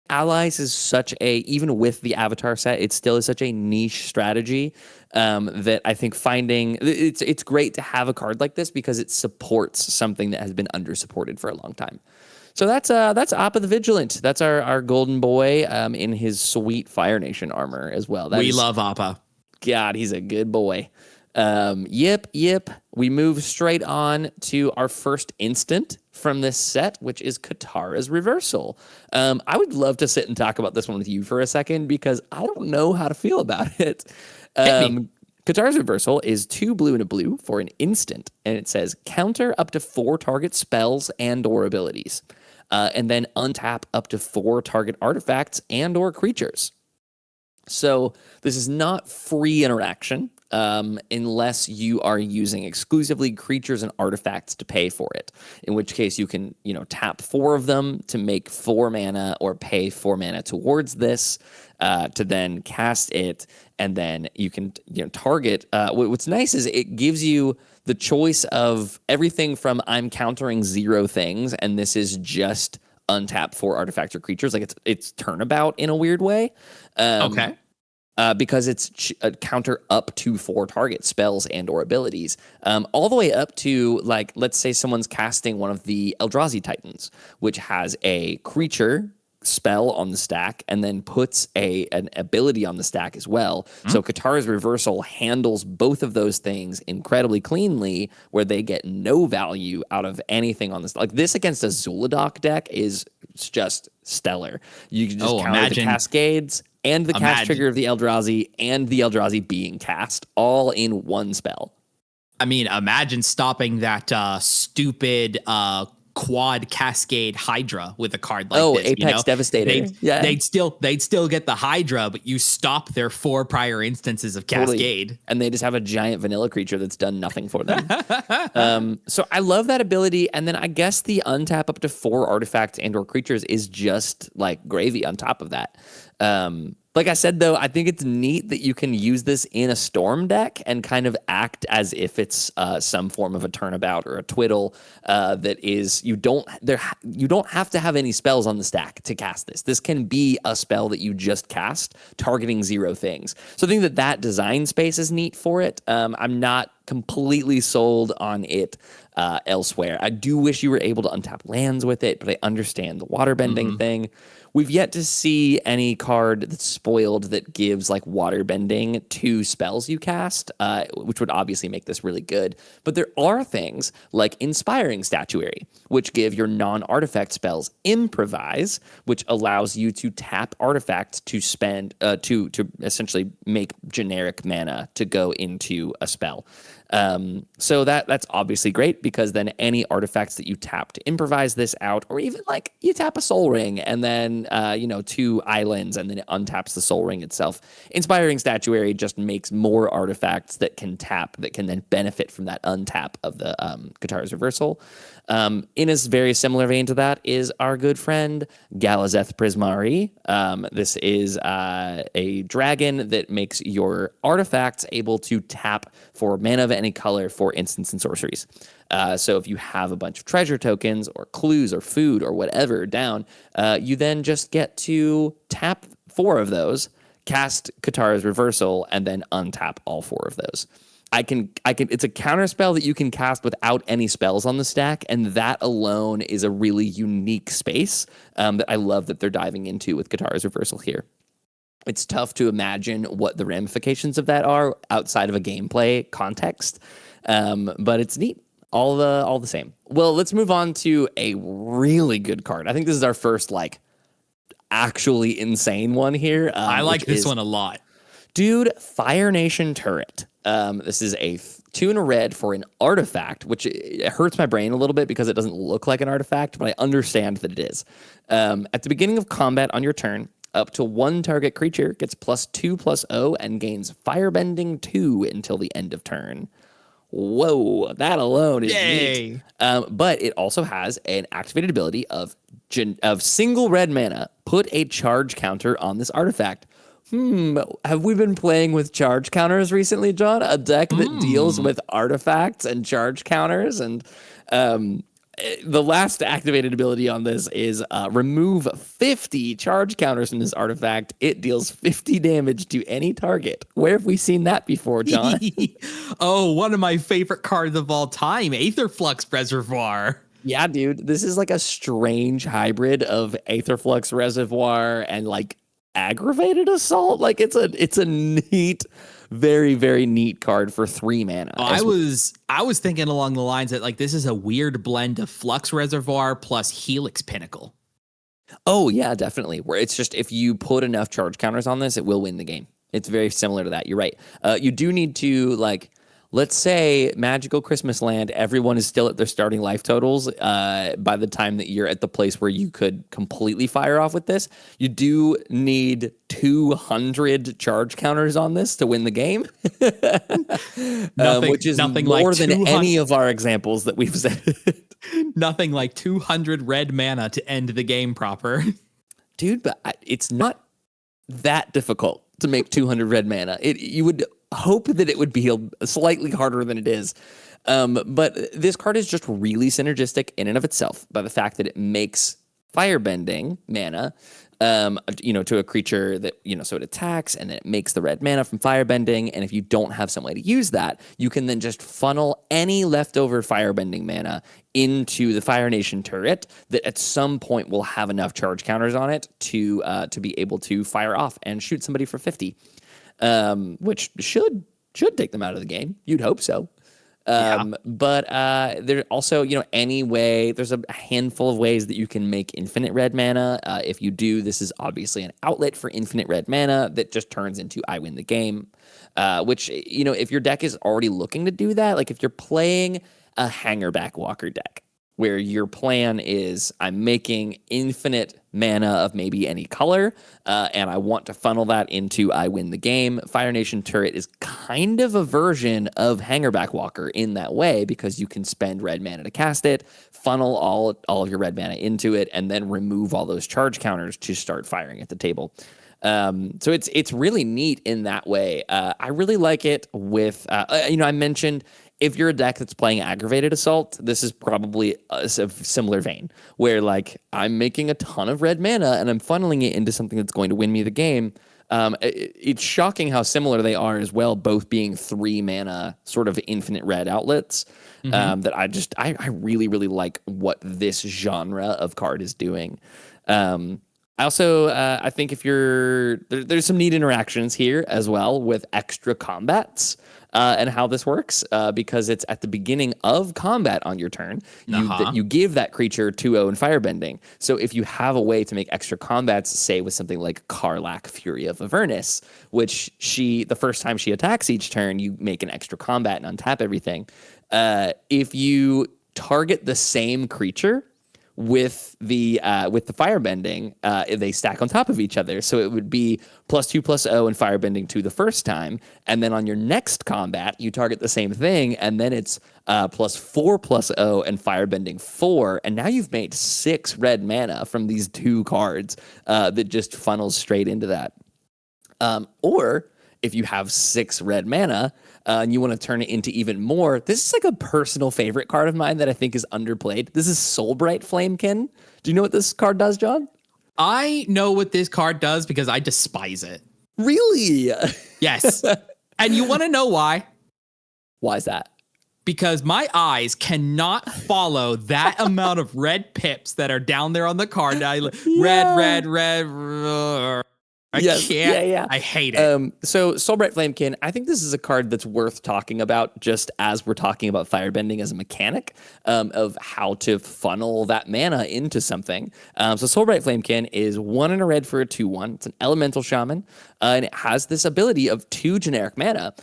Allies is even with the avatar set, it still is such a niche strategy that I think finding it's great to have a card like this because it supports something that has been under supported for a long time. So that's Appa the Vigilant. That's our golden boy in his sweet Fire Nation armor as well. We love Appa. God, he's a good boy. Yep. We move straight on to our first instant from this set, which is Katara's Reversal. I would love to sit and talk about this one with you for a second because I don't know how to feel about it. Katara's Reversal is 2 blue and a blue for an instant, and it says counter up to 4 target spells and or abilities, and then untap up to 4 target artifacts and or creatures. So this is not free interaction. unless you are using exclusively creatures and artifacts to pay for it. In which case you can, tap 4 of them to make 4 mana or pay 4 mana towards this to then cast it, and then you can, target. What's nice is it gives you the choice of everything from I'm countering 0 things, and this is just untap 4 artifacts or creatures. Like it's turnabout in a weird way. Okay. Because it's a counter up to 4 target spells and or abilities, all the way up to, like, let's say someone's casting one of the Eldrazi Titans, which has a creature spell on the stack and then puts an ability on the stack as well. So Katara's Reversal handles both of those things incredibly cleanly, where they get no value out of anything on this. Like, this against a Zuladoc deck is just stellar. You can just counter the Cascades and the cast trigger of the Eldrazi and the Eldrazi being cast all in one spell. I mean, imagine stopping that stupid quad Cascade Hydra with a card like this. Apex Devastator. They'd still get the Hydra, but you stop their 4 prior instances of Cascade. Totally. And they just have a giant vanilla creature that's done nothing for them. So I love that ability. And then I guess the untap up to 4 artifacts and or creatures is just like gravy on top of that. Like I said, though, I think it's neat that you can use this in a Storm deck and kind of act as if it's some form of a turnabout or a twiddle that is, you don't have to have any spells on the stack to cast this. This can be a spell that you just cast targeting 0 things. So I think that design space is neat for it. I'm not completely sold on it elsewhere. I do wish you were able to untap lands with it, but I understand the waterbending thing. We've yet to see any card that's spoiled that gives like waterbending to spells you cast, which would obviously make this really good. But there are things like Inspiring Statuary, which give your non-artifact spells improvise, which allows you to tap artifacts to spend to essentially make generic mana to go into a spell. So that's obviously great, because then any artifacts that you tap to improvise this out, or even like you tap a Soul Ring and then 2 islands and then it untaps the Soul Ring itself. Inspiring Statuary just makes more artifacts that can tap, that can then benefit from that untap of the Katara's Reversal. In a very similar vein to that is our good friend Galazeth Prismari. This is a dragon that makes your artifacts able to tap for mana of any color for instants and sorceries. So if you have a bunch of treasure tokens or clues or food or whatever down, you then just get to tap 4 of those, cast Katara's Reversal, and then untap all 4 of those. It's a counter spell that you can cast without any spells on the stack, and that alone is a really unique space that I love that they're diving into with Katara's Reversal here. It's tough to imagine what the ramifications of that are outside of a gameplay context, but it's neat. All the same. Well, let's move on to a really good card. I think this is our first actually insane one here. I like this one a lot. Dude, Fire Nation Turret. This is a 2 and a red for an artifact, which it hurts my brain a little bit because it doesn't look like an artifact, but I understand that it is. At the beginning of combat on your turn, up to 1 target creature gets +2/+0 and gains Firebending 2 until the end of turn. Whoa, that alone is neat. But it also has an activated ability of single red mana, put a charge counter on this artifact. Have we been playing with charge counters recently, John? A deck that deals with artifacts and charge counters. And the last activated ability on this is remove 50 charge counters from this artifact. It deals 50 damage to any target. Where have we seen that before, John? Oh, one of my favorite cards of all time, Aetherflux Reservoir. Yeah, dude. This is like a strange hybrid of Aetherflux Reservoir and like Aggravated Assault. Like it's a neat, very, very neat card for 3 mana. I was thinking along the lines that like this is a weird blend of Flux Reservoir plus Helix Pinnacle. Oh yeah, definitely. Where it's just if you put enough charge counters on this, it will win the game. It's very similar to that. You're right. You do need to let's say Magical Christmas Land, everyone is still at their starting life totals by the time that you're at the place where you could completely fire off with this. You do need 200 charge counters on this to win the game, which is nothing more like than any of our examples that we've said. Nothing like 200 red mana to end the game proper. Dude, but it's not that difficult to make 200 red mana. You would hope that it would be slightly harder than it is. But this card is just really synergistic in and of itself by the fact that it makes firebending mana, to a creature that, so it attacks and then it makes the red mana from firebending. And if you don't have some way to use that, you can then just funnel any leftover firebending mana into the Fire Nation turret that at some point will have enough charge counters on it to be able to fire off and shoot somebody for 50, which should take them out of the game. You'd hope so. But there also, there's a handful of ways that you can make infinite red mana. If you do, this is obviously an outlet for infinite red mana that just turns into I win the game, which, if your deck is already looking to do that, like if you're playing a Hangerback Walker deck, where your plan is I'm making infinite mana of maybe any color, and I want to funnel that into I win the game. Fire Nation Turret is kind of a version of Hangerback Walker in that way, because you can spend red mana to cast it, funnel all of your red mana into it, and then remove all those charge counters to start firing at the table. So it's really neat in that way. I really like it with, I mentioned if you're a deck that's playing Aggravated Assault, this is probably a similar vein where like I'm making a ton of red mana and I'm funneling it into something that's going to win me the game. It's shocking how similar they are as well, both being 3 mana sort of infinite red outlets. That I really, really like what this genre of card is doing. I think if there's some neat interactions here as well with extra combats and how this works, because it's at the beginning of combat on your turn. You give that creature 2/0 and firebending. So if you have a way to make extra combats, say with something like Karlach, Fury of Avernus, which the first time she attacks each turn, you make an extra combat and untap everything. If you target the same creature with the firebending, they stack on top of each other. So it would be +2/+0 and firebending 2 the first time, and then on your next combat you target the same thing, and then it's +4/+0 and firebending 4, and now you've made 6 red mana from these 2 cards that just funnels straight into that. Or if you have 6 red mana and you want to turn it into even more, this is like a personal favorite card of mine that I think is underplayed. This is Soulbright Flamekin. Do you know what this card does, John? I know what this card does because I despise it. Really? Yes. And you want to know why? Why is that? Because my eyes cannot follow that amount of red pips that are down there on the card. Red. I can't. Yeah. I hate it. So Soulbright Flamekin, I think this is a card that's worth talking about just as we're talking about firebending as a mechanic of how to funnel that mana into something. So Soulbright Flamekin is 1 and a red for a 2/1. It's an elemental shaman, and it has this ability of 2 generic mana.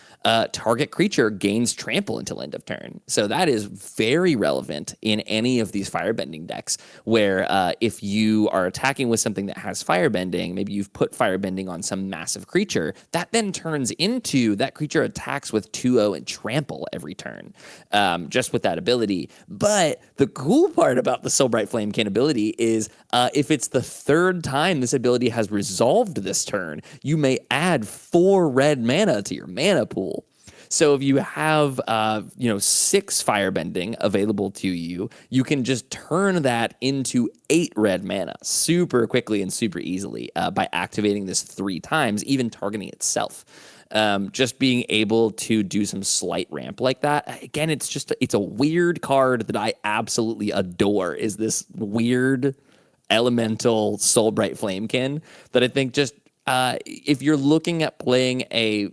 Target creature gains trample until end of turn. So that is very relevant in any of these firebending decks where if you are attacking with something that has firebending, maybe you've put firebending on some massive creature, that then turns into that creature attacks with 2/0 and trample every turn, just with that ability. But the cool part about the Soulbright Flamekin ability is if it's the 3rd time this ability has resolved this turn, you may add 4 red mana to your mana pool. So if you have, 6 firebending available to you, you can just turn that into 8 red mana super quickly and super easily by activating this 3 times, even targeting itself. Just being able to do some slight ramp like that. Again, it's a weird card that I absolutely adore, is this weird elemental Soulbright Flamekin that I think just, if you're looking at playing a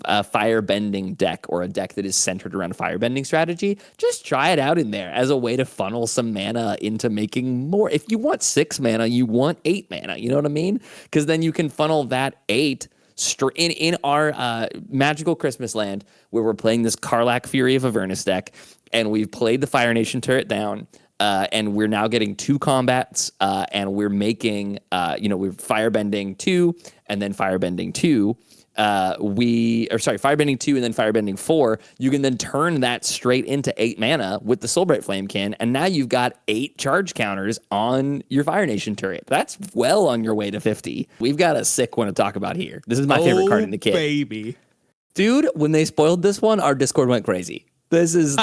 firebending deck or a deck that is centered around a firebending strategy, just try it out in there as a way to funnel some mana into making more. If you want 6 mana, you want 8 mana, you know what I mean? Because then you can funnel that 8 in our Magical Christmas Land, where we're playing this Karlach Fury of Avernus deck, and we've played the Fire Nation turret down, and we're now getting 2 combats, and we're making, we're Firebending 2 and then Firebending 2. Firebending 2 and then Firebending 4. You can then turn that straight into 8 mana with the Soulbright Flamekin, and now you've got 8 charge counters on your Fire Nation turret. That's well on your way to 50. We've got a sick one to talk about here. This is my favorite card in the kit. Baby. Dude, when they spoiled this one, our Discord went crazy. This is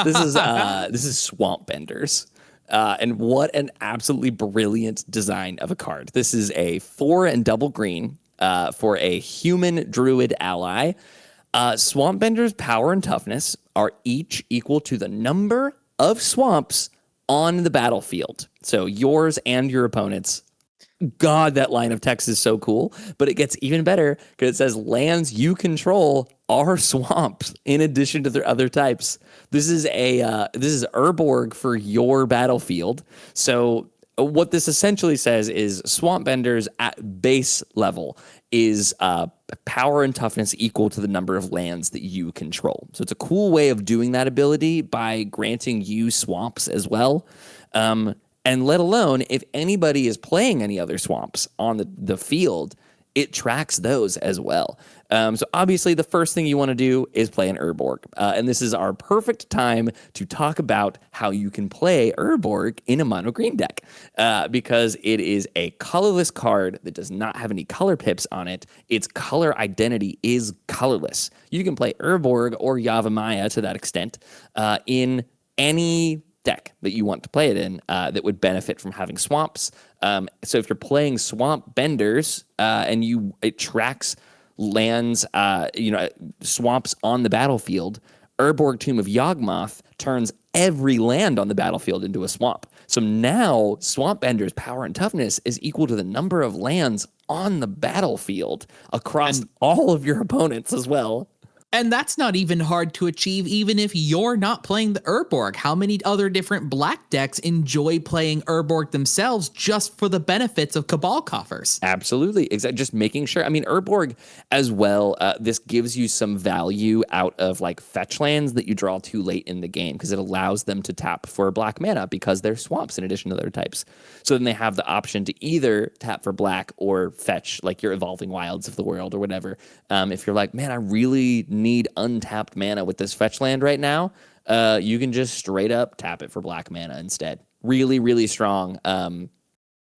Swamp Benders. And what an absolutely brilliant design of a card. This is a 4 and double green for a human druid ally. Swamp Bender's power and toughness are each equal to the number of swamps on the battlefield. So yours and your opponent's. God, that line of text is so cool. But it gets even better because it says lands you control are swamps in addition to their other types. This is Urborg for your battlefield. So what this essentially says is Swamp Benders at base level is power and toughness equal to the number of lands that you control. So it's a cool way of doing that ability by granting you swamps as well. And let alone if anybody is playing any other swamps on the field, it tracks those as well. So obviously the first thing you want to do is play an Urborg. And this is our perfect time to talk about how you can play Urborg in a mono green deck. Because it is a colorless card that does not have any color pips on it. Its color identity is colorless. You can play Urborg or Yavimaya to that extent in any deck that you want to play it in that would benefit from having swamps. So if you're playing Swamp Benders and it tracks lands, swamps on the battlefield, Urborg Tomb of Yawgmoth turns every land on the battlefield into a swamp. So now Swamp Bender's power and toughness is equal to the number of lands on the battlefield across all of your opponents as well. And that's not even hard to achieve, even if you're not playing the Urborg. How many other different black decks enjoy playing Urborg themselves just for the benefits of Cabal coffers? Absolutely. Exactly. Just making sure. I mean, Urborg as well, this gives you some value out of like fetch lands that you draw too late in the game because it allows them to tap for black mana because they're swamps in addition to their types. So then they have the option to either tap for black or fetch like your Evolving Wilds of the world or whatever. If you're like, man, I really need untapped mana with this fetch land right now, you can just straight up tap it for black mana instead. Really, really strong. And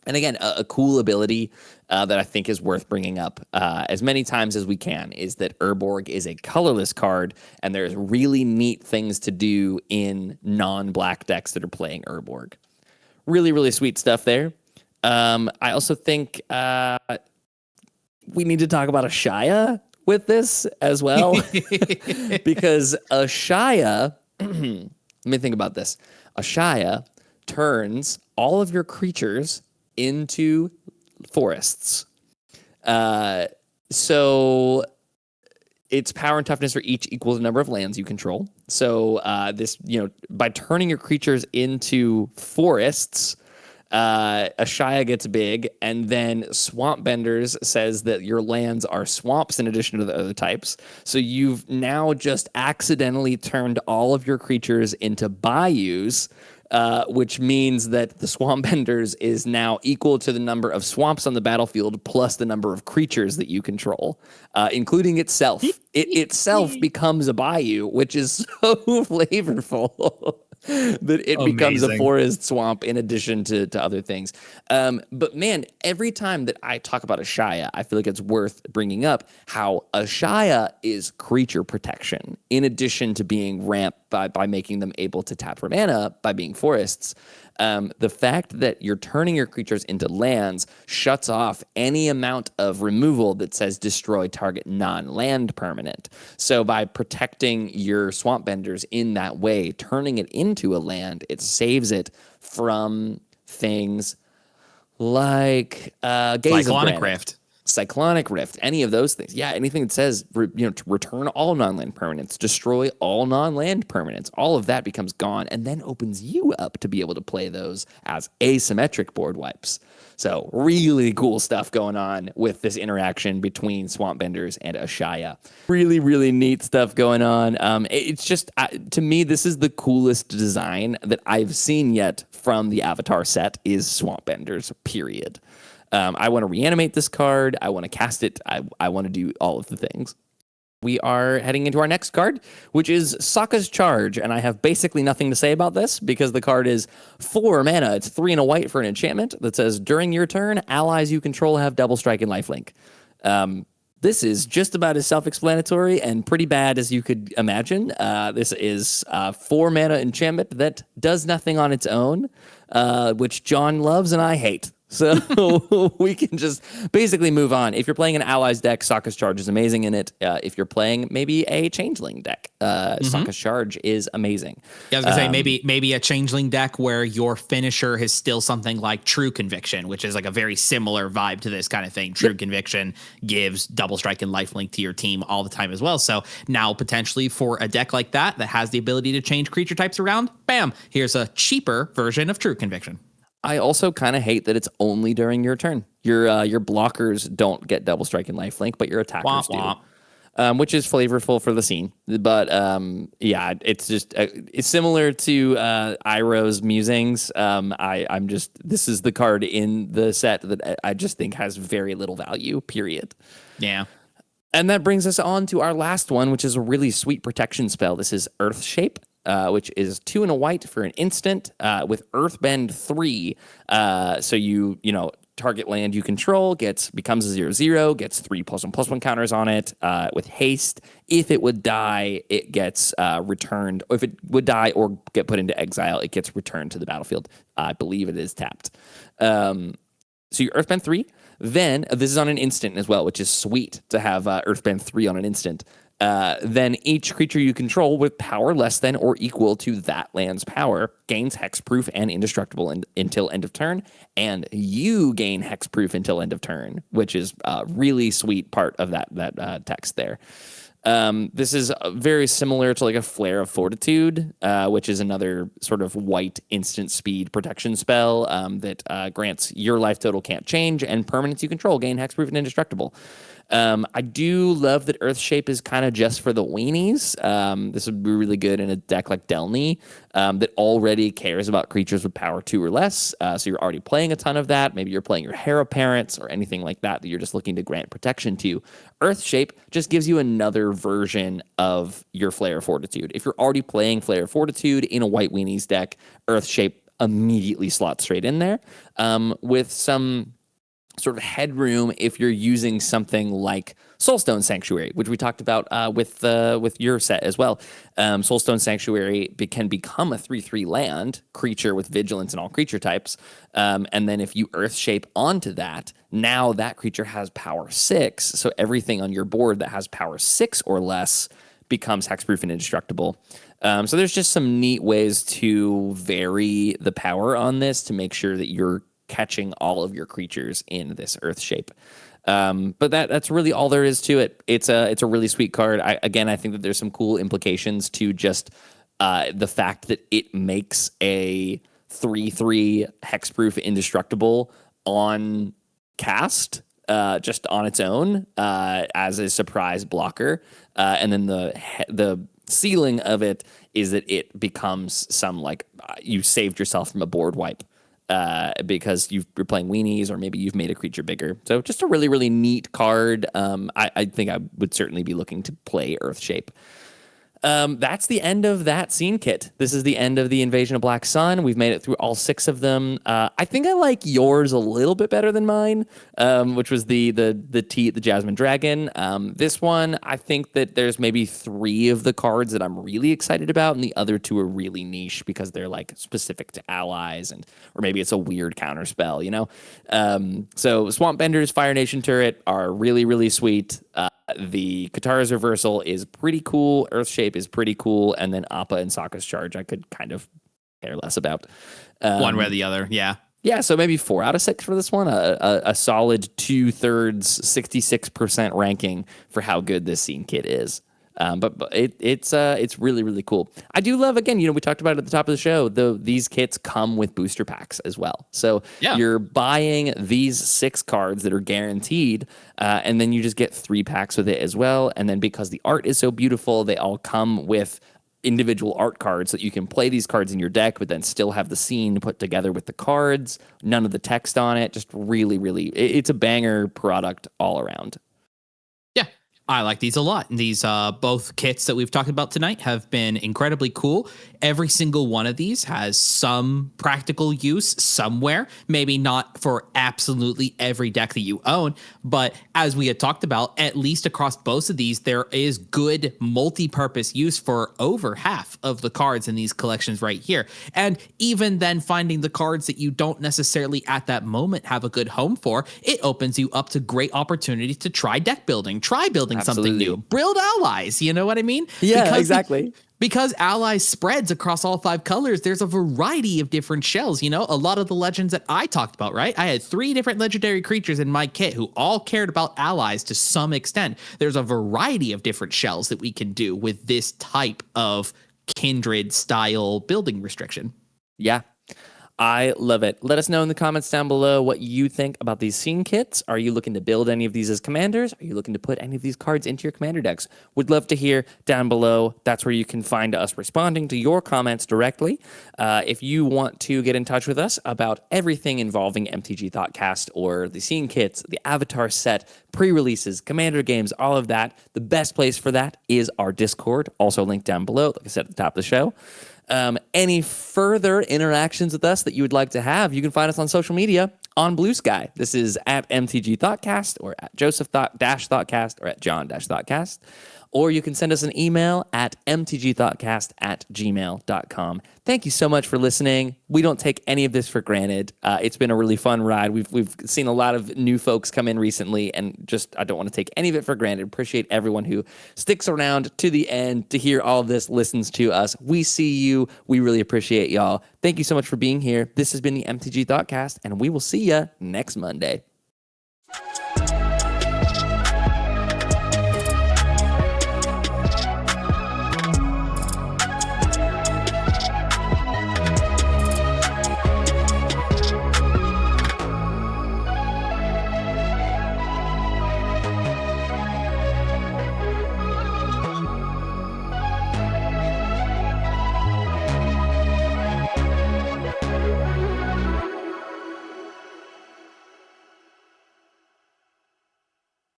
again, a cool ability that I think is worth bringing up as many times as we can is that Urborg is a colorless card, and there's really neat things to do in non-black decks that are playing Urborg. Really, really sweet stuff there. I also think we need to talk about Ashaya with this as well, because Ashaya, let me think about this. Ashaya turns all of your creatures into forests. So its power and toughness are each equal to the number of lands you control. So by turning your creatures into forests, Ashaya gets big, and then Swamp Benders says that your lands are swamps in addition to the other types. So you've now just accidentally turned all of your creatures into bayous, which means that the Swamp Benders is now equal to the number of swamps on the battlefield plus the number of creatures that you control, including itself. It itself becomes a bayou, which is so flavorful. That it becomes a forest swamp in addition to other things. But man, every time that I talk about Ashaya, I feel like it's worth bringing up how Ashaya is creature protection in addition to being ramp by making them able to tap for mana by being forests. The fact that you're turning your creatures into lands shuts off any amount of removal that says destroy target non-land permanent. So by protecting your Swamp Benders in that way, turning it into a land, it saves it from things like Gaze of Granite. Cyclonic Rift, any of those things. Yeah, anything that says, to return all non-land permanents, destroy all non-land permanents, all of that becomes gone and then opens you up to be able to play those as asymmetric board wipes. So really cool stuff going on with this interaction between Swamp Benders and Ashaya. Really, really neat stuff going on. It's just, to me, this is the coolest design that I've seen yet from the Avatar set is Swamp Benders, period. I want to reanimate this card. I want to cast it. I want to do all of the things. We are heading into our next card, which is Sokka's Charge, and I have basically nothing to say about this because the card is 4 mana. It's 3 and a white for an enchantment that says, during your turn, allies you control have double strike and lifelink. This is just about as self-explanatory and pretty bad as you could imagine. This is 4 mana enchantment that does nothing on its own, which John loves and I hate. So we can just basically move on. If you're playing an allies deck, Sokka's Charge is amazing in it. If you're playing maybe a changeling deck, Sokka's Charge is amazing. Yeah, I was gonna say maybe a changeling deck where your finisher is still something like True Conviction, which is like a very similar vibe to this kind of thing. True Conviction gives double strike and lifelink to your team all the time as well. So now potentially for a deck like that has the ability to change creature types around, bam, here's a cheaper version of True Conviction. I also kind of hate that it's only during your turn. Your blockers don't get double strike and lifelink, but your attackers do, which is flavorful for the scene. But yeah, it's just it's similar to Iroh's Musings. This is the card in the set that I just think has very little value. Period. Yeah. And that brings us on to our last one, which is a really sweet protection spell. This is Earth Shape. Which is 2 and a white for an instant with Earthbend 3. So you target land you control becomes a 0/0, gets 3+1/+1 counters on it with haste. If it would die, it gets returned. Or if it would die or get put into exile, it gets returned to the battlefield. I believe it is tapped. So your Earthbend 3. Then this is on an instant as well, which is sweet to have Earthbend 3 on an instant. Then each creature you control with power less than or equal to that land's power gains hexproof and indestructible until end of turn, and you gain hexproof until end of turn, which is a really sweet part of that text there. This is very similar to like a Flare of Fortitude, which is another sort of white instant speed protection spell that grants your life total can't change, and permanents you control gain hexproof and indestructible. I do love that Earth Shape is kind of just for the weenies. This would be really good in a deck like Delny that already cares about creatures with power 2 or less. So you're already playing a ton of that. Maybe you're playing your Hera Parents or anything like that you're just looking to grant protection to. Earth Shape just gives you another version of your Flare of Fortitude. If you're already playing Flare of Fortitude in a white weenies deck, Earth Shape immediately slots straight in there with some sort of headroom if you're using something like Soulstone Sanctuary, which we talked about with your set as well. Soulstone Sanctuary can become a 3/3 land creature with vigilance and all creature types. And then if you Earth Shape onto that, now that creature has power 6. So everything on your board that has power 6 or less becomes hexproof and indestructible. So there's just some neat ways to vary the power on this to make sure that you're catching all of your creatures in this Earth Shape. But that's really all there is to it. It's a really sweet card. I think that there's some cool implications to just the fact that it makes a 3/3 hexproof indestructible on cast just on its own as a surprise blocker. And then the ceiling of it is that it becomes some like you saved yourself from a board wipe. Because you're playing weenies or maybe you've made a creature bigger. So just a really, really neat card. I think I would certainly be looking to play Earth Shape. That's the end of that scene kit. This is the end of the Invasion of Black Sun. We've made it through all 6 of them. I think I like yours a little bit better than mine, which was the Jasmine Dragon. This one, I think that there's maybe 3 of the cards that I'm really excited about, and the other 2 are really niche because they're like specific to allies, or maybe it's a weird counter spell, So Swamp Bender's Fire Nation turret are really, really sweet. The Katara's Reversal is pretty cool. Earth Shape is pretty cool. And then Appa and Sokka's Charge, I could kind of care less about. One way or the other, yeah. Yeah, so maybe 4 out of 6 for this one. A solid 2/3, 66% ranking for how good this scene kit is. But it's really, really cool. I do love, again, we talked about it at the top of the show, these kits come with booster packs as well. So you're buying these 6 cards that are guaranteed, and then you just get 3 packs with it as well. And then because the art is so beautiful, they all come with individual art cards so that you can play these cards in your deck, but then still have the scene put together with the cards, none of the text on it. Just really, really, it's a banger product all around. Yeah, I like these a lot. These both kits that we've talked about tonight have been incredibly cool. Every single one of these has some practical use somewhere, maybe not for absolutely every deck that you own, but as we had talked about, at least across both of these, there is good multi-purpose use for over half of the cards in these collections right here. And even then finding the cards that you don't necessarily at that moment have a good home for, it opens you up to great opportunities to try deck building, try building something new, build allies, you know what I mean? Yeah, exactly. Because allies spreads across all 5 colors, there's a variety of different shells. A lot of the legends that I talked about, right? I had 3 different legendary creatures in my kit who all cared about allies to some extent. There's a variety of different shells that we can do with this type of kindred style building restriction. Yeah. I love it. Let us know in the comments down below what you think about these scene kits. Are you looking to build any of these as commanders? Are you looking to put any of these cards into your commander decks? Would love to hear down below. That's where you can find us responding to your comments directly. If you want to get in touch with us about everything involving MTG Thoughtcast or the scene kits, the avatar set, pre-releases, commander games, all of that, the best place for that is our Discord, also linked down below, like I said at the top of the show. Any further interactions with us that you would like to have, you can find us on social media on Blue Sky. This is at MTG Thoughtcast or at Joseph Thoughtcast or at John Thoughtcast. Or you can send us an email at mtgthoughtcast@gmail.com. Thank you so much for listening. We don't take any of this for granted. It's been a really fun ride. We've seen a lot of new folks come in recently, and just I don't want to take any of it for granted. Appreciate everyone who sticks around to the end to hear all of this, listens to us. We see you. We really appreciate y'all. Thank you so much for being here. This has been the MTG Thoughtcast, and we will see you next Monday.